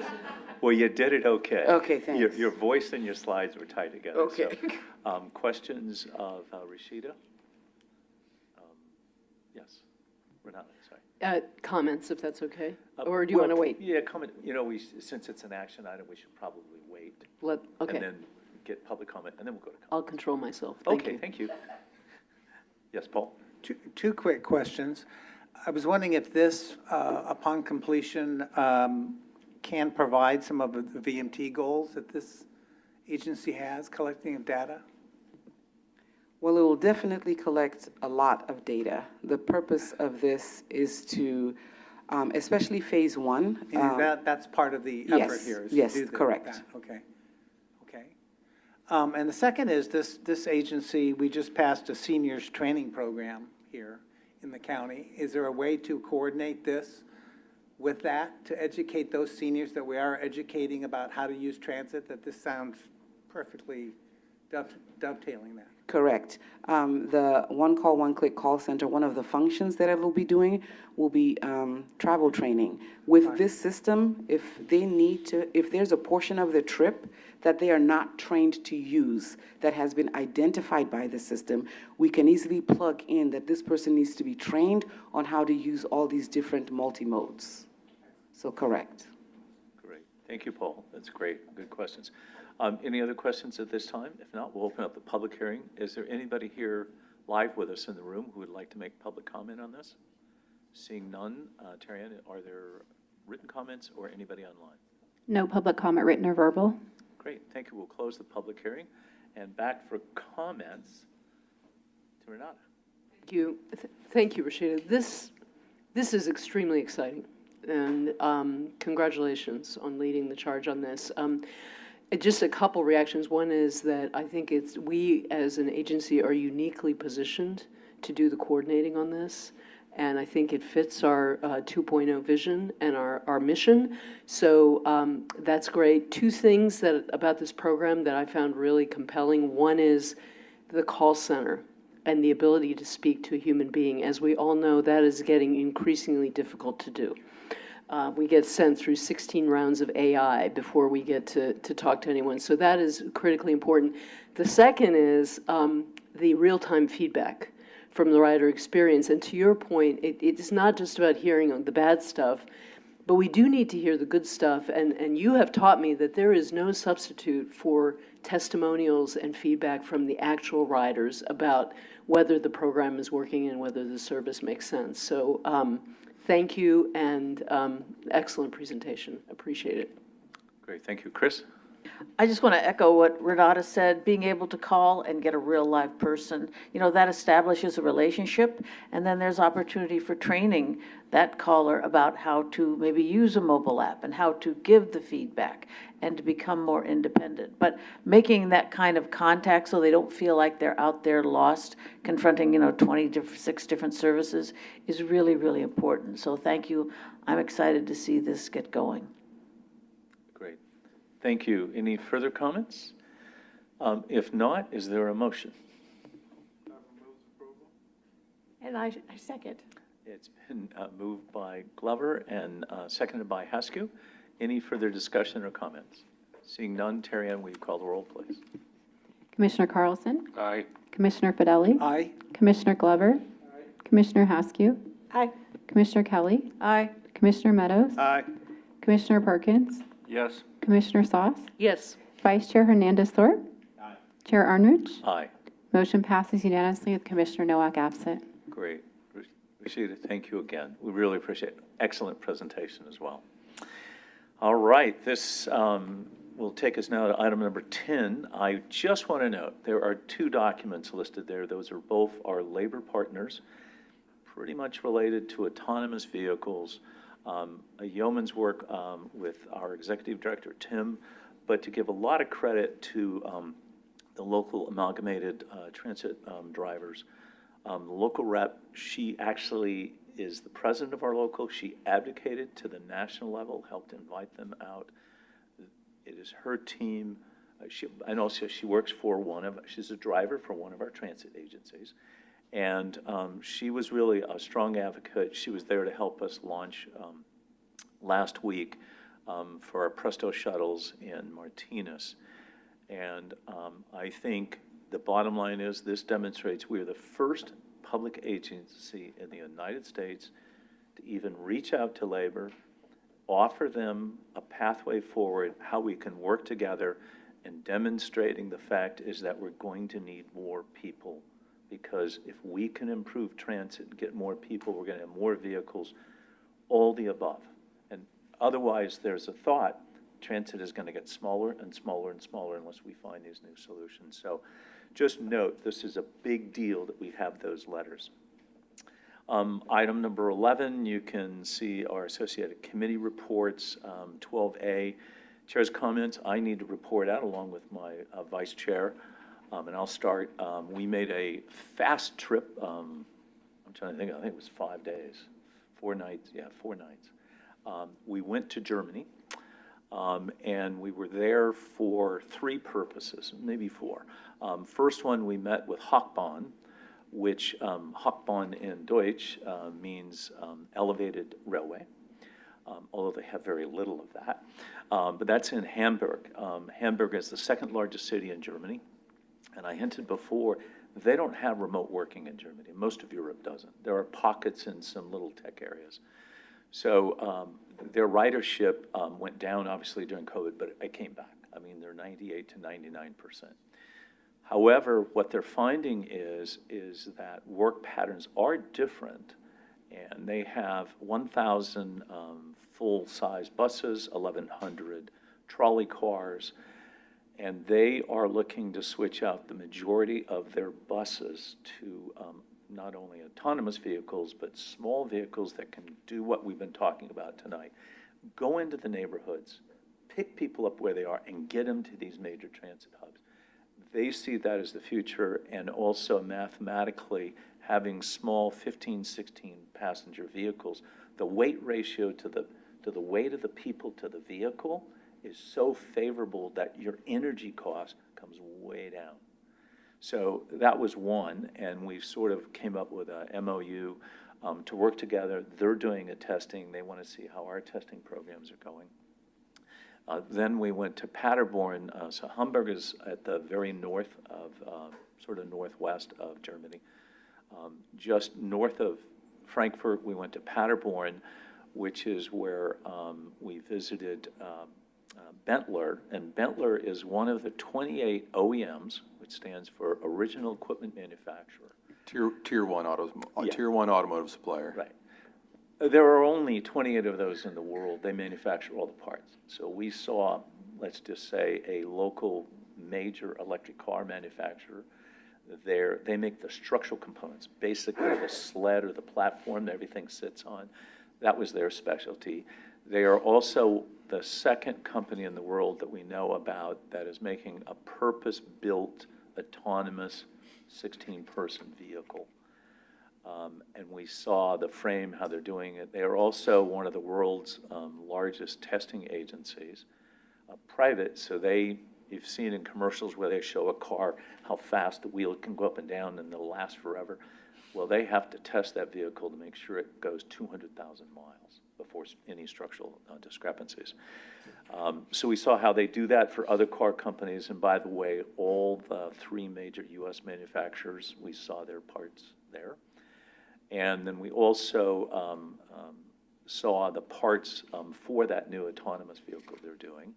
Speaker 1: Well, you did it okay.
Speaker 15: Okay, thanks.
Speaker 1: Your voice and your slides were tied together.
Speaker 15: Okay.
Speaker 1: So, questions of Rashida? Yes, Renata, sorry.
Speaker 4: Comments, if that's okay? Or do you want to wait?
Speaker 1: Yeah, comment. You know, since it's an action item, we should probably wait.
Speaker 4: Okay.
Speaker 1: And then get public comment, and then we'll go to comment.
Speaker 4: I'll control myself.
Speaker 1: Okay, thank you. Yes, Paul?
Speaker 11: Two quick questions. I was wondering if this, upon completion, can provide some of the VMT goals that this agency has, collecting of data?
Speaker 15: Well, it will definitely collect a lot of data. The purpose of this is to, especially phase one.
Speaker 11: That's part of the effort here. Is
Speaker 15: Yes,
Speaker 11: to do
Speaker 15: correct.
Speaker 11: that. Okay. And the second is this agency, we just passed a seniors training program here in the county. Is there a way to coordinate this with that, to educate those seniors that we are educating about how to use transit, that this sounds perfectly dovetailing that?
Speaker 15: Correct. The one call, one click call center, one of the functions that it will be doing will be travel training. With this system, if there's a portion of the trip that they are not trained to use that has been identified by the system, we can easily plug in that this person needs to be trained on how to use all these different multi-modes. So correct.
Speaker 1: Great. Thank you, Paul. That's great. Good questions. Any other questions at this time? If not, we'll open up the public hearing. Is there anybody here live with us in the room who would like to make public comment on this? Seeing none, Tarianne, are there written comments or anybody online?
Speaker 3: No public comment, written or verbal.
Speaker 1: Great, thank you. We'll close the public hearing. And back for comments to Renata.
Speaker 4: Thank you. Thank you, Rashida. This is extremely exciting, and congratulations on leading the charge on this. Just a couple reactions. One is that I think we as an agency are uniquely positioned to do the coordinating on this. And I think it fits our 2.0 vision and our mission. So that's great. Two things about this program that I found really compelling. One is the call center and the ability to speak to a human being. As we all know, that is getting increasingly difficult to do. We get sent through 16 rounds of AI before we get to talk to anyone. So that is critically important. The second is the real-time feedback from the rider experience. And to your point, it's not just about hearing the bad stuff, but we do need to hear the good stuff. And you have taught me that there is no substitute for testimonials and feedback from the actual riders about whether the program is working and whether the service makes sense. So thank you, and excellent presentation. Appreciate it.
Speaker 1: Great, thank you. Chris?
Speaker 6: I just want to echo what Renata said, being able to call and get a real live person, that establishes a relationship, and then there's opportunity for training that caller about how to maybe use a mobile app and how to give the feedback and to become more independent. But making that kind of contact so they don't feel like they're out there lost, confronting, 26 different services is really, really important. So thank you. I'm excited to see this get going.
Speaker 1: Great. Thank you. Any further comments? If not, is there a motion?
Speaker 6: And I second.
Speaker 1: It's been moved by Glover and seconded by Haskew. Any further discussion or comments? Seeing none, Terry Ann, will you call the roll, please?
Speaker 3: Commissioner Carlson?
Speaker 10: Aye.
Speaker 3: Commissioner Fideli?
Speaker 11: Aye.
Speaker 3: Commissioner Glover? Commissioner Haskew?
Speaker 6: Aye.
Speaker 3: Commissioner Kelly?
Speaker 6: Aye.
Speaker 3: Commissioner Meadows?
Speaker 11: Aye.
Speaker 3: Commissioner Perkins?
Speaker 8: Yes.
Speaker 3: Commissioner Sauce?
Speaker 4: Yes.
Speaker 3: Vice Chair Hernandez-Thorpe?
Speaker 11: Aye.
Speaker 3: Chair Arnridge?
Speaker 1: Aye.
Speaker 3: Motion passes unanimously with Commissioner Nowak absent.
Speaker 1: Great. Rashida, thank you again. We really appreciate it. Excellent presentation as well. All right, this will take us now to item number 10. I just want to note there are two documents listed there. Those are both our labor partners, pretty much related to autonomous vehicles. A yeoman's work with our executive director, Tim, but to give a lot of credit to the local amalgamated transit drivers. The local rep, she actually is the president of our local. She advocated to the national level, helped invite them out. It is her team. I know she works for she's a driver for one of our transit agencies. And she was really a strong advocate. She was there to help us launch last week for our Presto shuttles in Martinez. And I think the bottom line is this demonstrates we are the first public agency in the United States to even reach out to labor, offer them a pathway forward, how we can work together, and demonstrating the fact is that we're going to need more people, because if we can improve transit and get more people, we're going to have more vehicles, all the above. And otherwise, there's a thought transit is going to get smaller and smaller and smaller unless we find these new solutions. So just note, this is a big deal that we have those letters. Item number 11, you can see our associated committee reports. 12A, chair's comments. I need to report out along with my vice chair, and I'll start. We made a fast trip. I'm trying to think, I think it was 5 days, 4 nights. Yeah, 4 nights. We went to Germany. And we were there for 3 purposes, maybe 4. First one, we met with Hochbahn, which Hochbahn in Deutsch means elevated railway, although they have very little of that. But that's in Hamburg. Hamburg is the 2nd largest city in Germany. And I hinted before, they don't have remote working in Germany. Most of Europe doesn't. There are pockets in some little tech areas. So their ridership went down, obviously, during COVID, but it came back. I mean, they're 98 to 99%. However, what they're finding is that work patterns are different, and they have 1,000 full-size buses, 1,100 trolley cars, and they are looking to switch out the majority of their buses to not only autonomous vehicles, but small vehicles that can do what we've been talking about tonight. Go into the neighborhoods, pick people up where they are, and get them to these major transit hubs. They see that as the future, and also mathematically having small 15, 16 passenger vehicles, the weight ratio to the weight of the people to the vehicle is so favorable that your energy cost comes way down. So that was one, and we sort of came up with a MOU to work together. They're doing a testing. They want to see how our testing programs are going. Then we went to Paderborn. So Hamburg is at the very north of, sort of northwest of Germany. Just north of Frankfurt, we went to Paderborn, which is where we visited Bentler, and Bentler is one of the 28 OEMs, which stands for Original Equipment Manufacturer.
Speaker 13: Tier one automotive supplier.
Speaker 1: Right. There are only 28 of those in the world. They manufacture all the parts. So we saw, let's just say, a local major electric car manufacturer. They make the structural components, basically the sled or the platform that everything sits on. That was their specialty. They are also the second company in the world that we know about that is making a purpose-built, autonomous 16-person vehicle. And we saw the frame, how they're doing it. They are also one of the world's largest testing agencies, private. So you've seen in commercials where they show a car, how fast the wheel can go up and down and they'll last forever. Well, they have to test that vehicle to make sure it goes 200,000 miles before any structural discrepancies. So we saw how they do that for other car companies, and by the way, all the 3 major U.S. manufacturers, we saw their parts there. And then we also saw the parts for that new autonomous vehicle they're doing.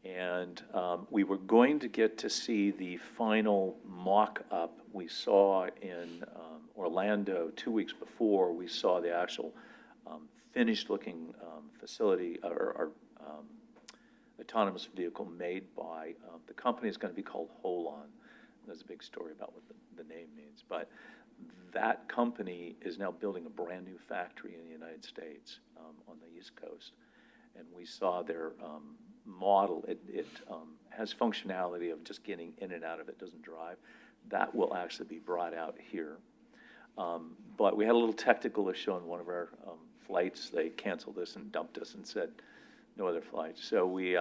Speaker 1: And we were going to get to see the final mock-up we saw in Orlando 2 weeks before. We saw the actual finished-looking facility or autonomous vehicle made by the company is going to be called Holon. There's a big story about what the name means, but that company is now building a brand new factory in the United States on the East Coast, and we saw their model. It has functionality of just getting in and out of it, doesn't drive. That will actually be brought out here. But we had a little technical issue on one of our flights. They canceled us and dumped us and said no other flights. So we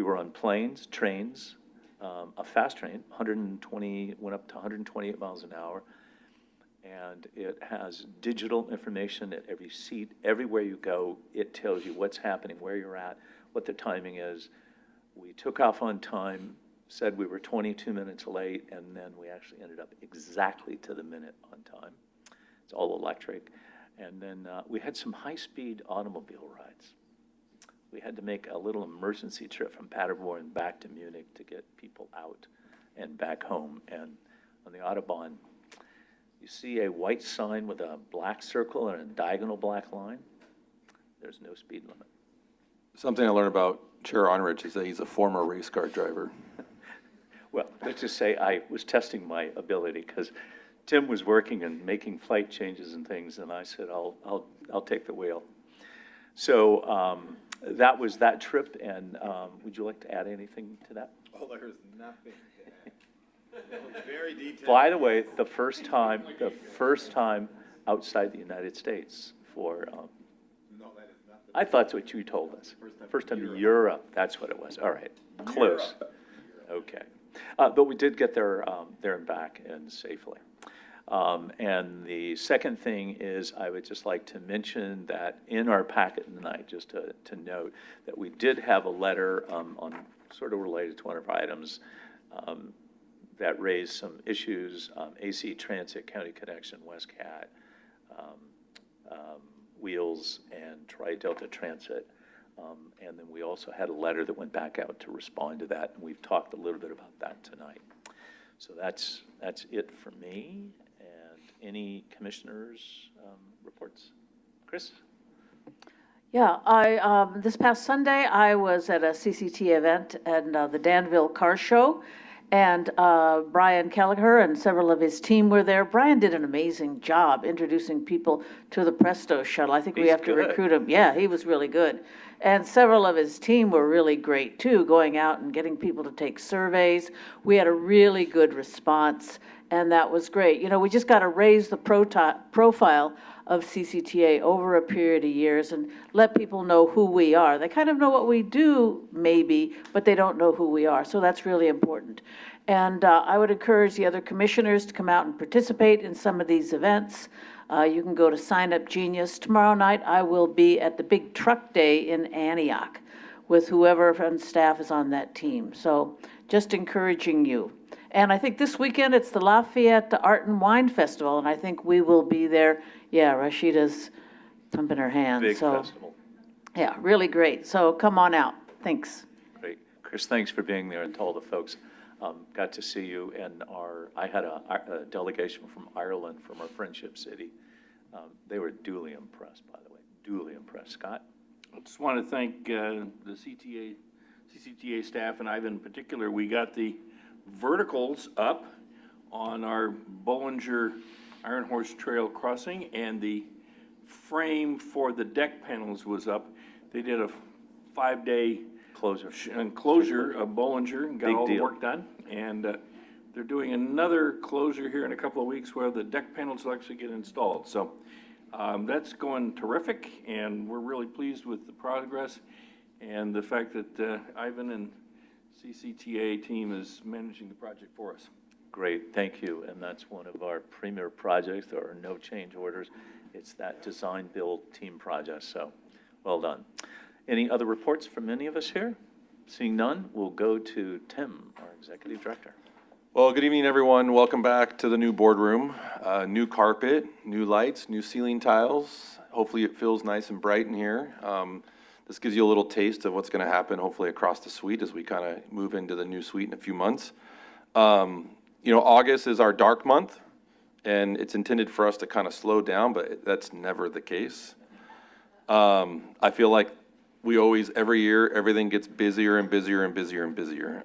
Speaker 1: were on planes, trains, a fast train, went up to 128 miles an hour. And it has digital information at every seat. Everywhere you go, it tells you what's happening, where you're at, what the timing is. We took off on time, said we were 22 minutes late, and then we actually ended up exactly to the minute on time. It's all electric. And then we had some high-speed automobile rides. We had to make a little emergency trip from Paderborn back to Munich to get people out and back home. And on the Autobahn, you see a white sign with a black circle and a diagonal black line. There's no speed limit.
Speaker 13: Something I learned about Chair Honorich is that he's a former race car driver.
Speaker 1: Well, let's just say I was testing my ability because Tim was working and making flight changes and things, and I said, I'll take the wheel. So that was that trip, and would you like to add anything to that?
Speaker 16: Oh, there's nothing. Very detailed.
Speaker 1: By the way, the first time outside the United States for.
Speaker 16: No, that is not the.
Speaker 1: I thought that's what you told us. First time in Europe. That's what it was. All right, close. Okay, but we did get there and back and safely. And the second thing is, I would just like to mention that in our packet tonight, just to note that we did have a letter on sort of related to one of our items. That raised some issues, AC Transit, County Connection, WestCat, Wheels, and Tri-Delta Transit. And then we also had a letter that went back out to respond to that, and we've talked a little bit about that tonight. So that's it for me. And any commissioners' reports? Chris?
Speaker 6: Yeah, this past Sunday, I was at a CCT event and the Danville Car Show. And Brian Kelleher and several of his team were there. Brian did an amazing job introducing people to the Presto shuttle. I think we have to recruit him. Yeah, he was really good. And several of his team were really great too, going out and getting people to take surveys. We had a really good response, and that was great. You know, we just got to raise the profile of CCTA over a period of years and let people know who we are. They kind of know what we do, maybe, but they don't know who we are. So that's really important. And I would encourage the other commissioners to come out and participate in some of these events. You can go to Sign Up Genius. Tomorrow night, I will be at the Big Truck Day in Antioch with whoever on staff is on that team. So just encouraging you. And I think this weekend, it's the Lafayette Art and Wine Festival, and I think we will be there. Yeah, Rashida's pumping her hands.
Speaker 1: Big festival.
Speaker 6: Yeah, really great. So come on out. Thanks.
Speaker 1: Great. Chris, thanks for being there, and to all the folks. Got to see you, and I had a delegation from Ireland, from our friendship city. They were duly impressed, by the way, duly impressed. Scott?
Speaker 8: I just want to thank the CCTA staff, and Ivan in particular. We got the verticals up on our Bollinger Iron Horse Trail crossing, and the frame for the deck panels was up. They did a 5-day closure of Bollinger and got all the work done. And they're doing another closure here in a couple of weeks where the deck panels will actually get installed. So that's going terrific, and we're really pleased with the progress and the fact that Ivan and CCTA team is managing the project for us.
Speaker 1: Great, thank you. And that's one of our premier projects. There are no change orders. It's that design build team project, so well done. Any other reports from any of us here? Seeing none, we'll go to Tim, our executive director.
Speaker 13: Well, good evening, everyone. Welcome back to the new boardroom. New carpet, new lights, new ceiling tiles. Hopefully it feels nice and bright in here. This gives you a little taste of what's going to happen, hopefully, across the suite as we kind of move into the new suite in a few months. You know, August is our dark month, and it's intended for us to kind of slow down, but that's never the case. I feel like we always, every year, everything gets busier and busier and busier and busier.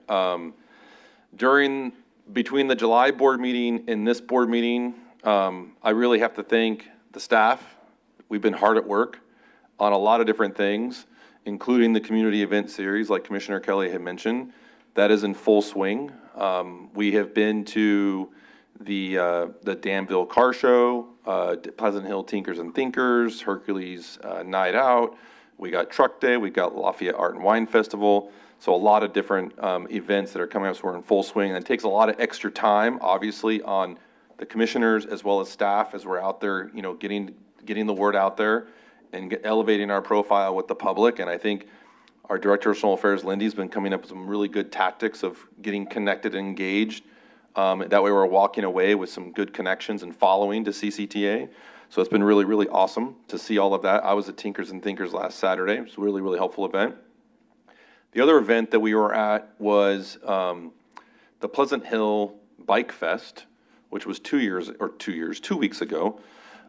Speaker 13: Between the July board meeting and this board meeting, I really have to thank the staff. We've been hard at work on a lot of different things, including the community event series, like Commissioner Kelly had mentioned. That is in full swing. We have been to the Danville Car Show, Pleasant Hill Tinkers and Thinkers, Hercules Night Out. We got Truck Day. We got Lafayette Art and Wine Festival. So a lot of different events that are coming up. So we're in full swing. And it takes a lot of extra time, obviously, on the commissioners as well as staff as we're out there, you know, getting the word out there and elevating our profile with the public. And I think our Director of External Affairs, Lindy's been coming up with some really good tactics of getting connected and engaged. That way we're walking away with some good connections and following to CCTA. So it's been really, really awesome to see all of that. I was at Tinkers and Thinkers last Saturday. It was a really, really helpful event. The other event that we were at was the Pleasant Hill Bike Fest, which was 2 weeks ago.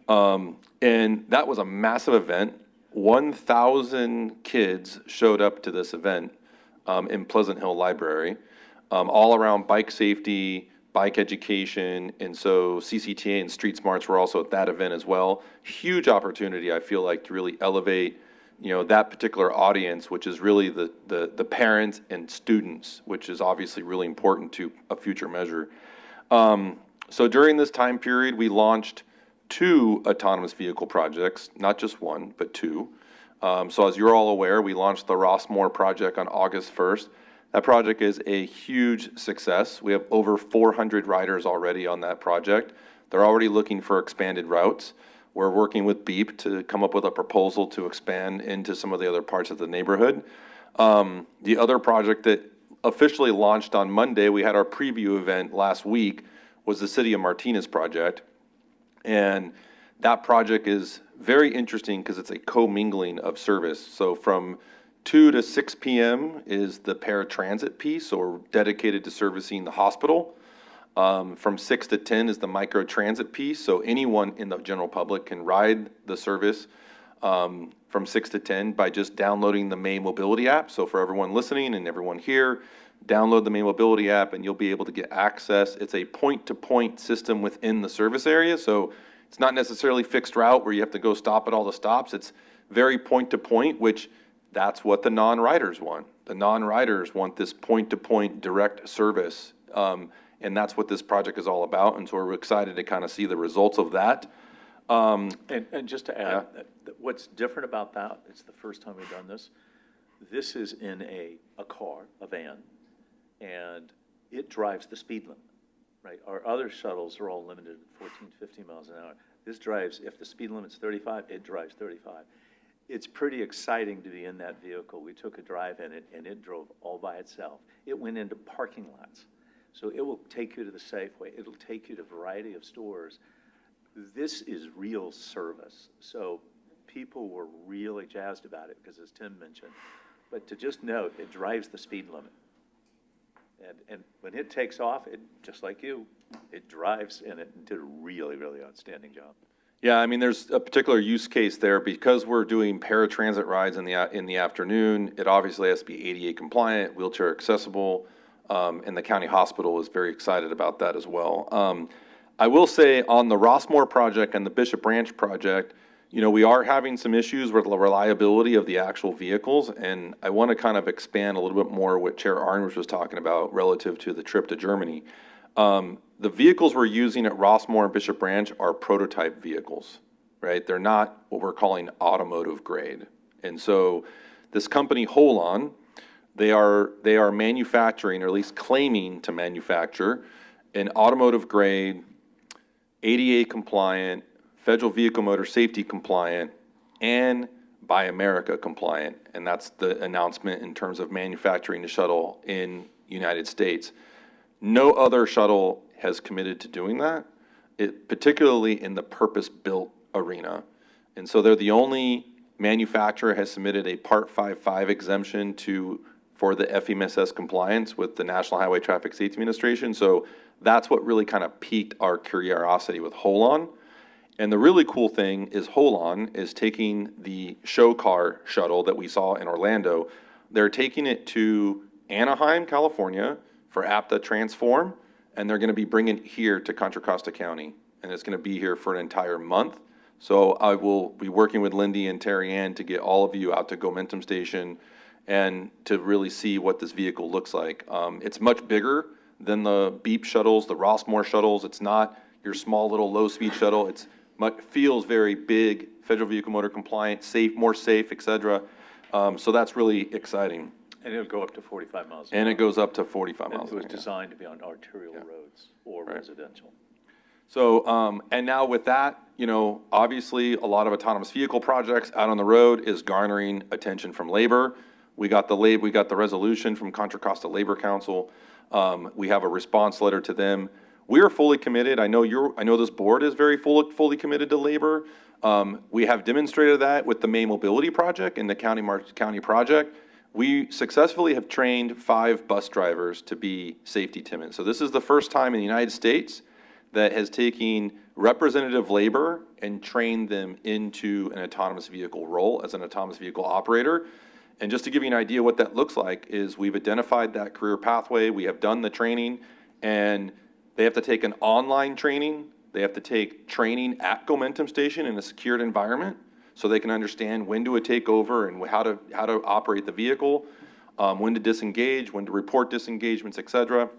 Speaker 13: And that was a massive event. 1,000 kids showed up to this event in Pleasant Hill Library, all around bike safety, bike education, and so CCTA and Street Smarts were also at that event as well. Huge opportunity, I feel like, to really elevate, you know, that particular audience, which is really the parents and students, which is obviously really important to a future measure. So during this time period, we launched 2 autonomous vehicle projects, not just one, but 2. So as you're all aware, we launched the Rossmore project on August 1st. That project is a huge success. We have over 400 riders already on that project. They're already looking for expanded routes. We're working with BEEP to come up with a proposal to expand into some of the other parts of the neighborhood. The other project that officially launched on Monday, we had our preview event last week, was the City of Martinez project. And that project is very interesting because it's a commingling of service. So from 2 to 6 p.m. is the paratransit piece, so we're dedicated to servicing the hospital. From 6 to 10 is the microtransit piece, so anyone in the general public can ride the service from 6 to 10 by just downloading the May Mobility app. So for everyone listening and everyone here, download the May Mobility app and you'll be able to get access. It's a point-to-point system within the service area, so it's not necessarily fixed route where you have to go stop at all the stops. It's very point-to-point, which that's what the non-riders want. The non-riders want this point-to-point direct service, and that's what this project is all about. And so we're excited to kind of see the results of that.
Speaker 1: And just to add, what's different about that, it's the first time we've done this. This is in a car, a van, and it drives the speed limit, right? Our other shuttles are all limited at 14, 15 miles an hour. This drives, if the speed limit's 35, it drives 35. It's pretty exciting to be in that vehicle. We took a drive in it, and it drove all by itself. It went into parking lots. So it will take you to the Safeway. It'll take you to a variety of stores. This is real service. So people were really jazzed about it because, as Tim mentioned, but to just note, it drives the speed limit. And when it takes off, it, just like you, it drives, and it did a really, really outstanding job.
Speaker 13: Yeah, I mean, there's a particular use case there because we're doing paratransit rides in the afternoon. It obviously has to be ADA compliant, wheelchair accessible, and the county hospital is very excited about that as well. I will say on the Rossmore project and the Bishop Ranch project, you know, we are having some issues with the reliability of the actual vehicles, and I want to kind of expand a little bit more what Chair Arnrich was talking about relative to the trip to Germany. The vehicles we're using at Rossmore and Bishop Ranch are prototype vehicles, right? They're not what we're calling automotive grade. And so this company, Holon, they are manufacturing, or at least claiming to manufacture, an automotive grade, ADA compliant, Federal Vehicle Motor Safety compliant, and Buy America compliant. And that's the announcement in terms of manufacturing the shuttle in United States. No other shuttle has committed to doing that, particularly in the purpose-built arena. And so they're the only manufacturer has submitted a Part 55 exemption for the FMSS compliance with the National Highway Traffic Safety Administration. So that's what really kind of piqued our curiosity with Holon. And the really cool thing is Holon is taking the show car shuttle that we saw in Orlando. They're taking it to Anaheim, California for APTA Transform, and they're going to be bringing it here to Contra Costa County. And it's going to be here for an entire month. So I will be working with Lindy and Terry Ann to get all of you out to Gomentum Station and to really see what this vehicle looks like. It's much bigger than the Beep shuttles, the Rossmore shuttles. It's not your small little low-speed shuttle. It's feels very big, Federal Vehicle Motor compliant, safe, more safe, et cetera. So that's really exciting.
Speaker 1: And it'll go up to 45 miles.
Speaker 13: And it goes up to 45 miles.
Speaker 1: It was designed to be on arterial roads or residential.
Speaker 13: So, and now with that, you know, obviously a lot of autonomous vehicle projects out on the road is garnering attention from labor. We got the resolution from Contra Costa Labor Council. We have a response letter to them. We are fully committed. I know this board is very fully committed to labor. We have demonstrated that with the May Mobility Project and the County Project. We successfully have trained 5 bus drivers to be safety timid. So this is the first time in the United States that has taken representative labor and trained them into an autonomous vehicle role as an autonomous vehicle operator. And just to give you an idea what that looks like is we've identified that career pathway, we have done the training, and they have to take an online training, they have to take training at Gomentum Station in a secured environment so they can understand when to take over and how to operate the vehicle, when to disengage, when to report disengagements, et cetera.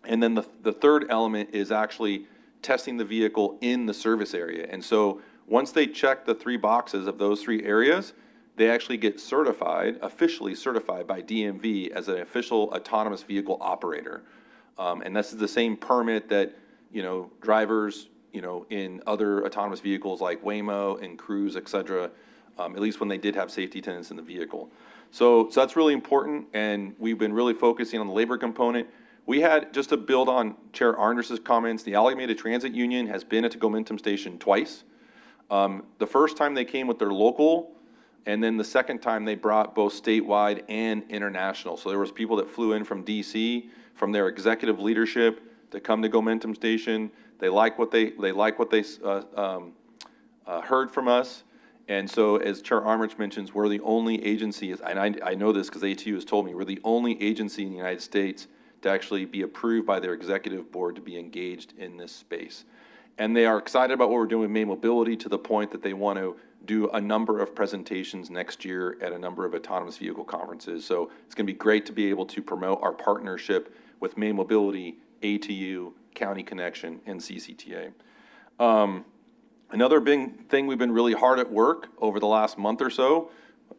Speaker 13: And then the third element is actually testing the vehicle in the service area. And so once they check the 3 boxes of those 3 areas, they actually get certified, officially certified by DMV as an official autonomous vehicle operator. And this is the same permit that, you know, drivers, you know, in other autonomous vehicles like Waymo and Cruise, et cetera, at least when they did have safety attendants in the vehicle. So that's really important, and we've been really focusing on the labor component. We had, just to build on Chair Arnder's comments, the Alameda Transit Union has been at the Gomentum Station twice. The first time they came with their local, and then the second time they brought both statewide and international. So there was people that flew in from DC, from their executive leadership to come to Gomentum Station. They like what they heard from us. And so as Chair Armich mentions, we're the only agency, and I know this because ATU has told me, we're the only agency in the United States to actually be approved by their executive board to be engaged in this space. And they are excited about what we're doing with May Mobility to the point that they want to do a number of presentations next year at a number of autonomous vehicle conferences. So it's going to be great to be able to promote our partnership with May Mobility, ATU, County Connection, and CCTA. Another big thing, we've been really hard at work over the last month or so,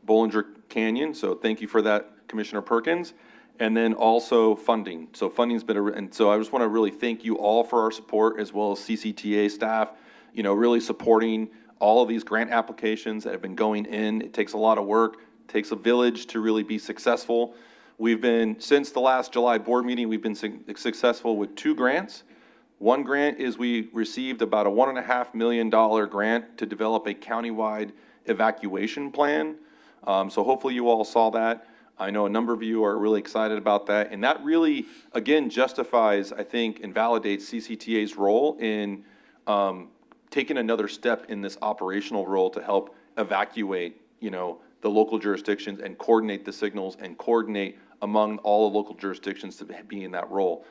Speaker 13: Bollinger Canyon. So thank you for that, Commissioner Perkins. And then also funding. So funding's been, and so I just want to really thank you all for our support, as well as CCTA staff, you know, really supporting all of these grant applications that have been going in. It takes a lot of work, it takes a village to really be successful. We've been, since the last July board meeting, we've been successful with 2 grants. One grant is we received about a $1.5 million grant to develop a countywide evacuation plan. So hopefully you all saw that. I know a number of you are really excited about that. And that really, again, justifies, I think, and validates CCTA's role in taking another step in this operational role to help evacuate, you know, the local jurisdictions and coordinate the signals and coordinate among all the local jurisdictions to be in that role.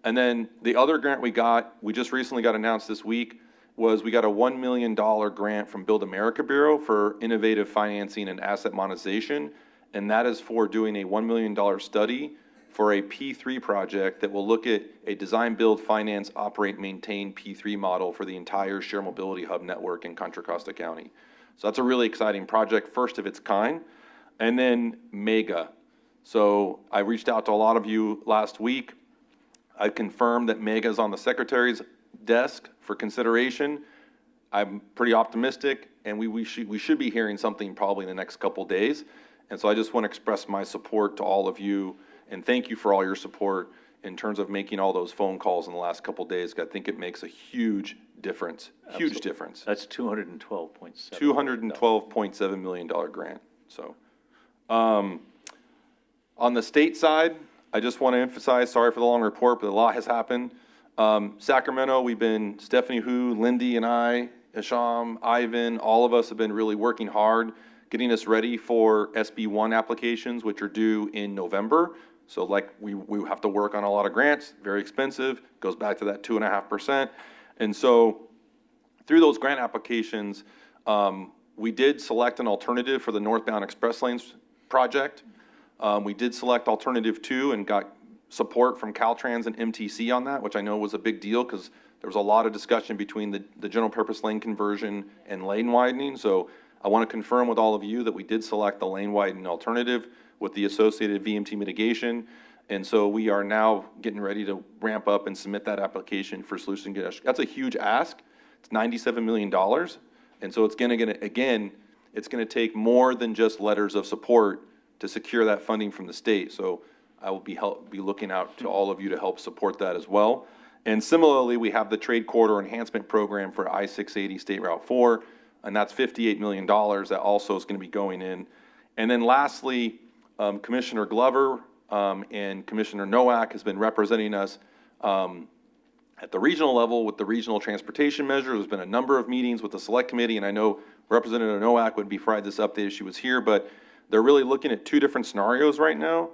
Speaker 13: And then the other grant we just recently got announced this week, was we got a $1 million grant from Build America Bureau for innovative financing and asset monetization. And that is for doing a $1 million study for a P3 project that will look at a design, build, finance, operate, maintain P3 model for the entire Share Mobility Hub network in Contra Costa County. So that's a really exciting project, first of its kind. And then MEGA. So I reached out to a lot of you last week. I confirmed that Mega's on the secretary's desk for consideration. I'm pretty optimistic, and we should be hearing something probably in the next couple days. And so I just want to express my support to all of you, and thank you for all your support in terms of making all those phone calls in the last couple days. I think it makes a huge difference, huge difference.
Speaker 1: That's $212.7.
Speaker 13: $212.7 million grant. So, on the state side, I just want to emphasize, sorry for the long report, but a lot has happened. Sacramento, Stephanie Hu, Lindy and I, Hisham, Ivan, all of us have been really working hard, getting us ready for SB1 applications, which are due in November. So like we have to work on a lot of grants, very expensive, goes back to that 2.5%. And so through those grant applications, we did select an alternative for the northbound express lanes project. We did select alternative 2 and got support from Caltrans and MTC on that, which I know was a big deal because there was a lot of discussion between the general purpose lane conversion and lane widening. So I want to confirm with all of you that we did select the lane widening alternative with the associated VMT mitigation. And so we are now getting ready to ramp up and submit that application for solution. That's a huge ask. It's $97 million. And so it's going to, again, it's going to take more than just letters of support to secure that funding from the state. So I will be looking out to all of you to help support that as well. And similarly, we have the Trade Corridor Enhancement Program for I-680 State Route 4, and that's $58 million that also is going to be going in. And then lastly, Commissioner Glover and Commissioner Nowak has been representing us at the regional level with the regional transportation measure. There's been a number of meetings with the select committee, and I know Representative Nowak would be provided this update if she was here, but they're really looking at 2 different scenarios right now.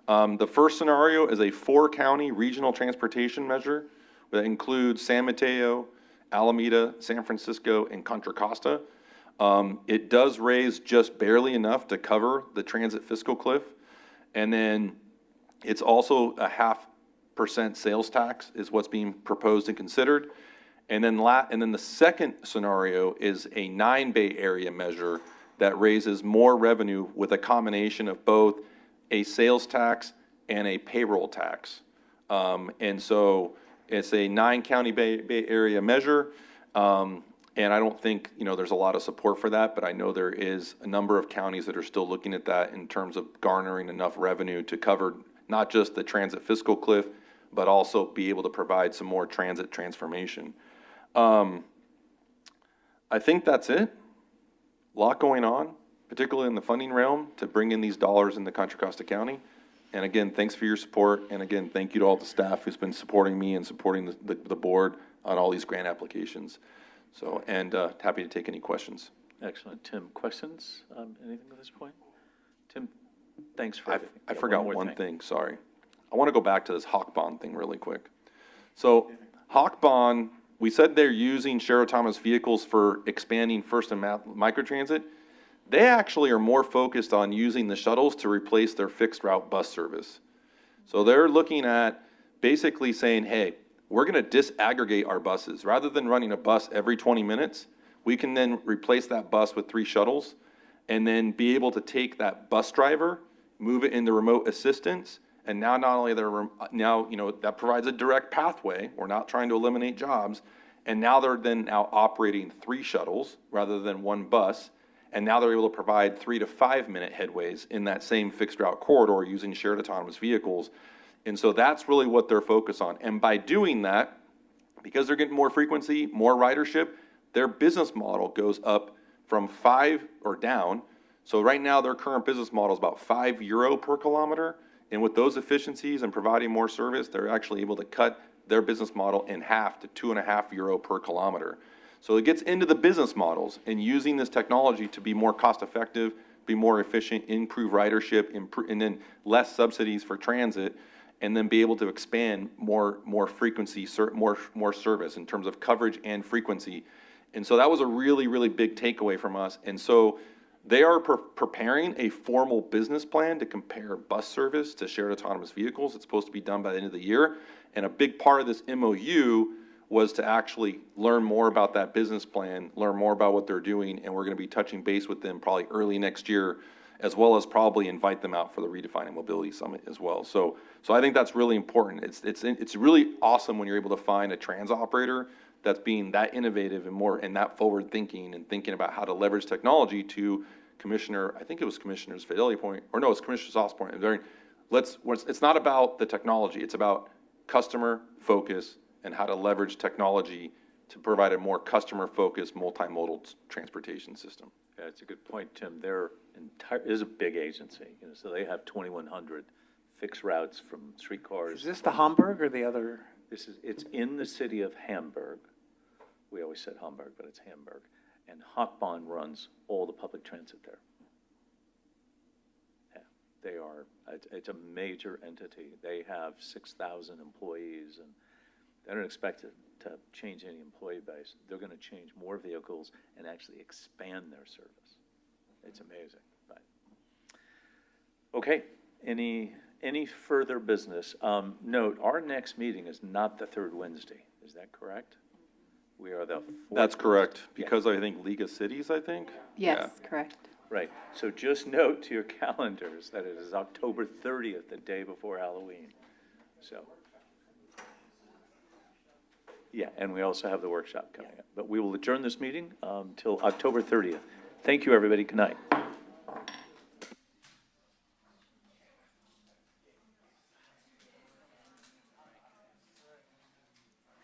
Speaker 13: The first scenario is a 4-county regional transportation measure that includes San Mateo, Alameda, San Francisco, and Contra Costa. It does raise just barely enough to cover the transit fiscal cliff. And then it's also a 0.5% sales tax is what's being proposed and considered. And then the second scenario is a 9 Bay Area measure that raises more revenue with a combination of both a sales tax and a payroll tax. And so it's a 9-county Bay Area measure. And I don't think, there's a lot of support for that, but I know there is a number of counties that are still looking at that in terms of garnering enough revenue to cover not just the transit fiscal cliff, but also be able to provide some more transit transformation. I think that's it. A lot going on, particularly in the funding realm, to bring in these dollars into Contra Costa County. And again, thanks for your support. And again, thank you to all the staff who's been supporting me and supporting the board on all these grant applications. So, and happy to take any questions.
Speaker 1: Excellent. Tim, questions? Anything at this point? Tim, thanks for everything.
Speaker 13: I forgot one thing, sorry. I want to go back to this Hawk Bond thing really quick. So Hawk Bond, we said they're using shared autonomous vehicles for expanding First and Microtransit. They actually are more focused on using the shuttles to replace their fixed route bus service. So they're looking at basically saying, hey, we're going to disaggregate our buses. Rather than running a bus every 20 minutes, we can then replace that bus with 3 shuttles and then be able to take that bus driver, move it into remote assistance, and now not only that provides a direct pathway. We're not trying to eliminate jobs, and now they're now operating 3 shuttles rather than 1 bus, and now they're able to provide 3 to 5 minute headways in that same fixed route corridor using shared autonomous vehicles. And so that's really what they're focused on. And by doing that, because they're getting more frequency, more ridership, their business model goes up from 5 or down. So right now, their current business model is about €5 per kilometer. And with those efficiencies and providing more service, they're actually able to cut their business model in half to €2.50 per kilometer. So it gets into the business models and using this technology to be more cost effective, be more efficient, improve ridership, and then less subsidies for transit, and then be able to expand more frequency, more service in terms of coverage and frequency. And so that was a really, really big takeaway from us. And so they are preparing a formal business plan to compare bus service to shared autonomous vehicles. It's supposed to be done by the end of the year. And a big part of this MOU was to actually learn more about that business plan, learn more about what they're doing, and we're going to be touching base with them probably early next year as well as probably invite them out for the Redefining Mobility Summit as well. So I think that's really important. It's really awesome when you're able to find a transit operator that's being that innovative and more, and that forward thinking and thinking about how to leverage technology to I think it was Commissioner's Fidelity point, or no, it's Commissioner Soft's point. It's not about the technology, it's about customer focus and how to leverage technology to provide a more customer-focused, multimodal transportation system.
Speaker 1: Yeah, it's a good point, Tim. Their entire, is a big agency, you know, so they have 2,100 fixed routes from streetcars.
Speaker 11: Is this the Hamburg or the other?
Speaker 1: It's in the city of Hamburg. We always said Hamburg, but it's Hamburg. And Hochbahn runs all the public transit there. Yeah, they are, it's a major entity. They have 6,000 employees, and they don't expect it to change any employee base. They're going to change more vehicles and actually expand their service. It's amazing. But okay, any further business? Note, our next meeting is not the third Wednesday. Is that correct? We are the fourth.
Speaker 13: That's correct, because I think League of Cities, I think?
Speaker 3: Yes, correct.
Speaker 1: Right. So just note to your calendars that it is October 30th, the day before Halloween. So. Yeah, and we also have the workshop coming up. But we will adjourn this meeting till October 30th. Thank you, everybody. Good night.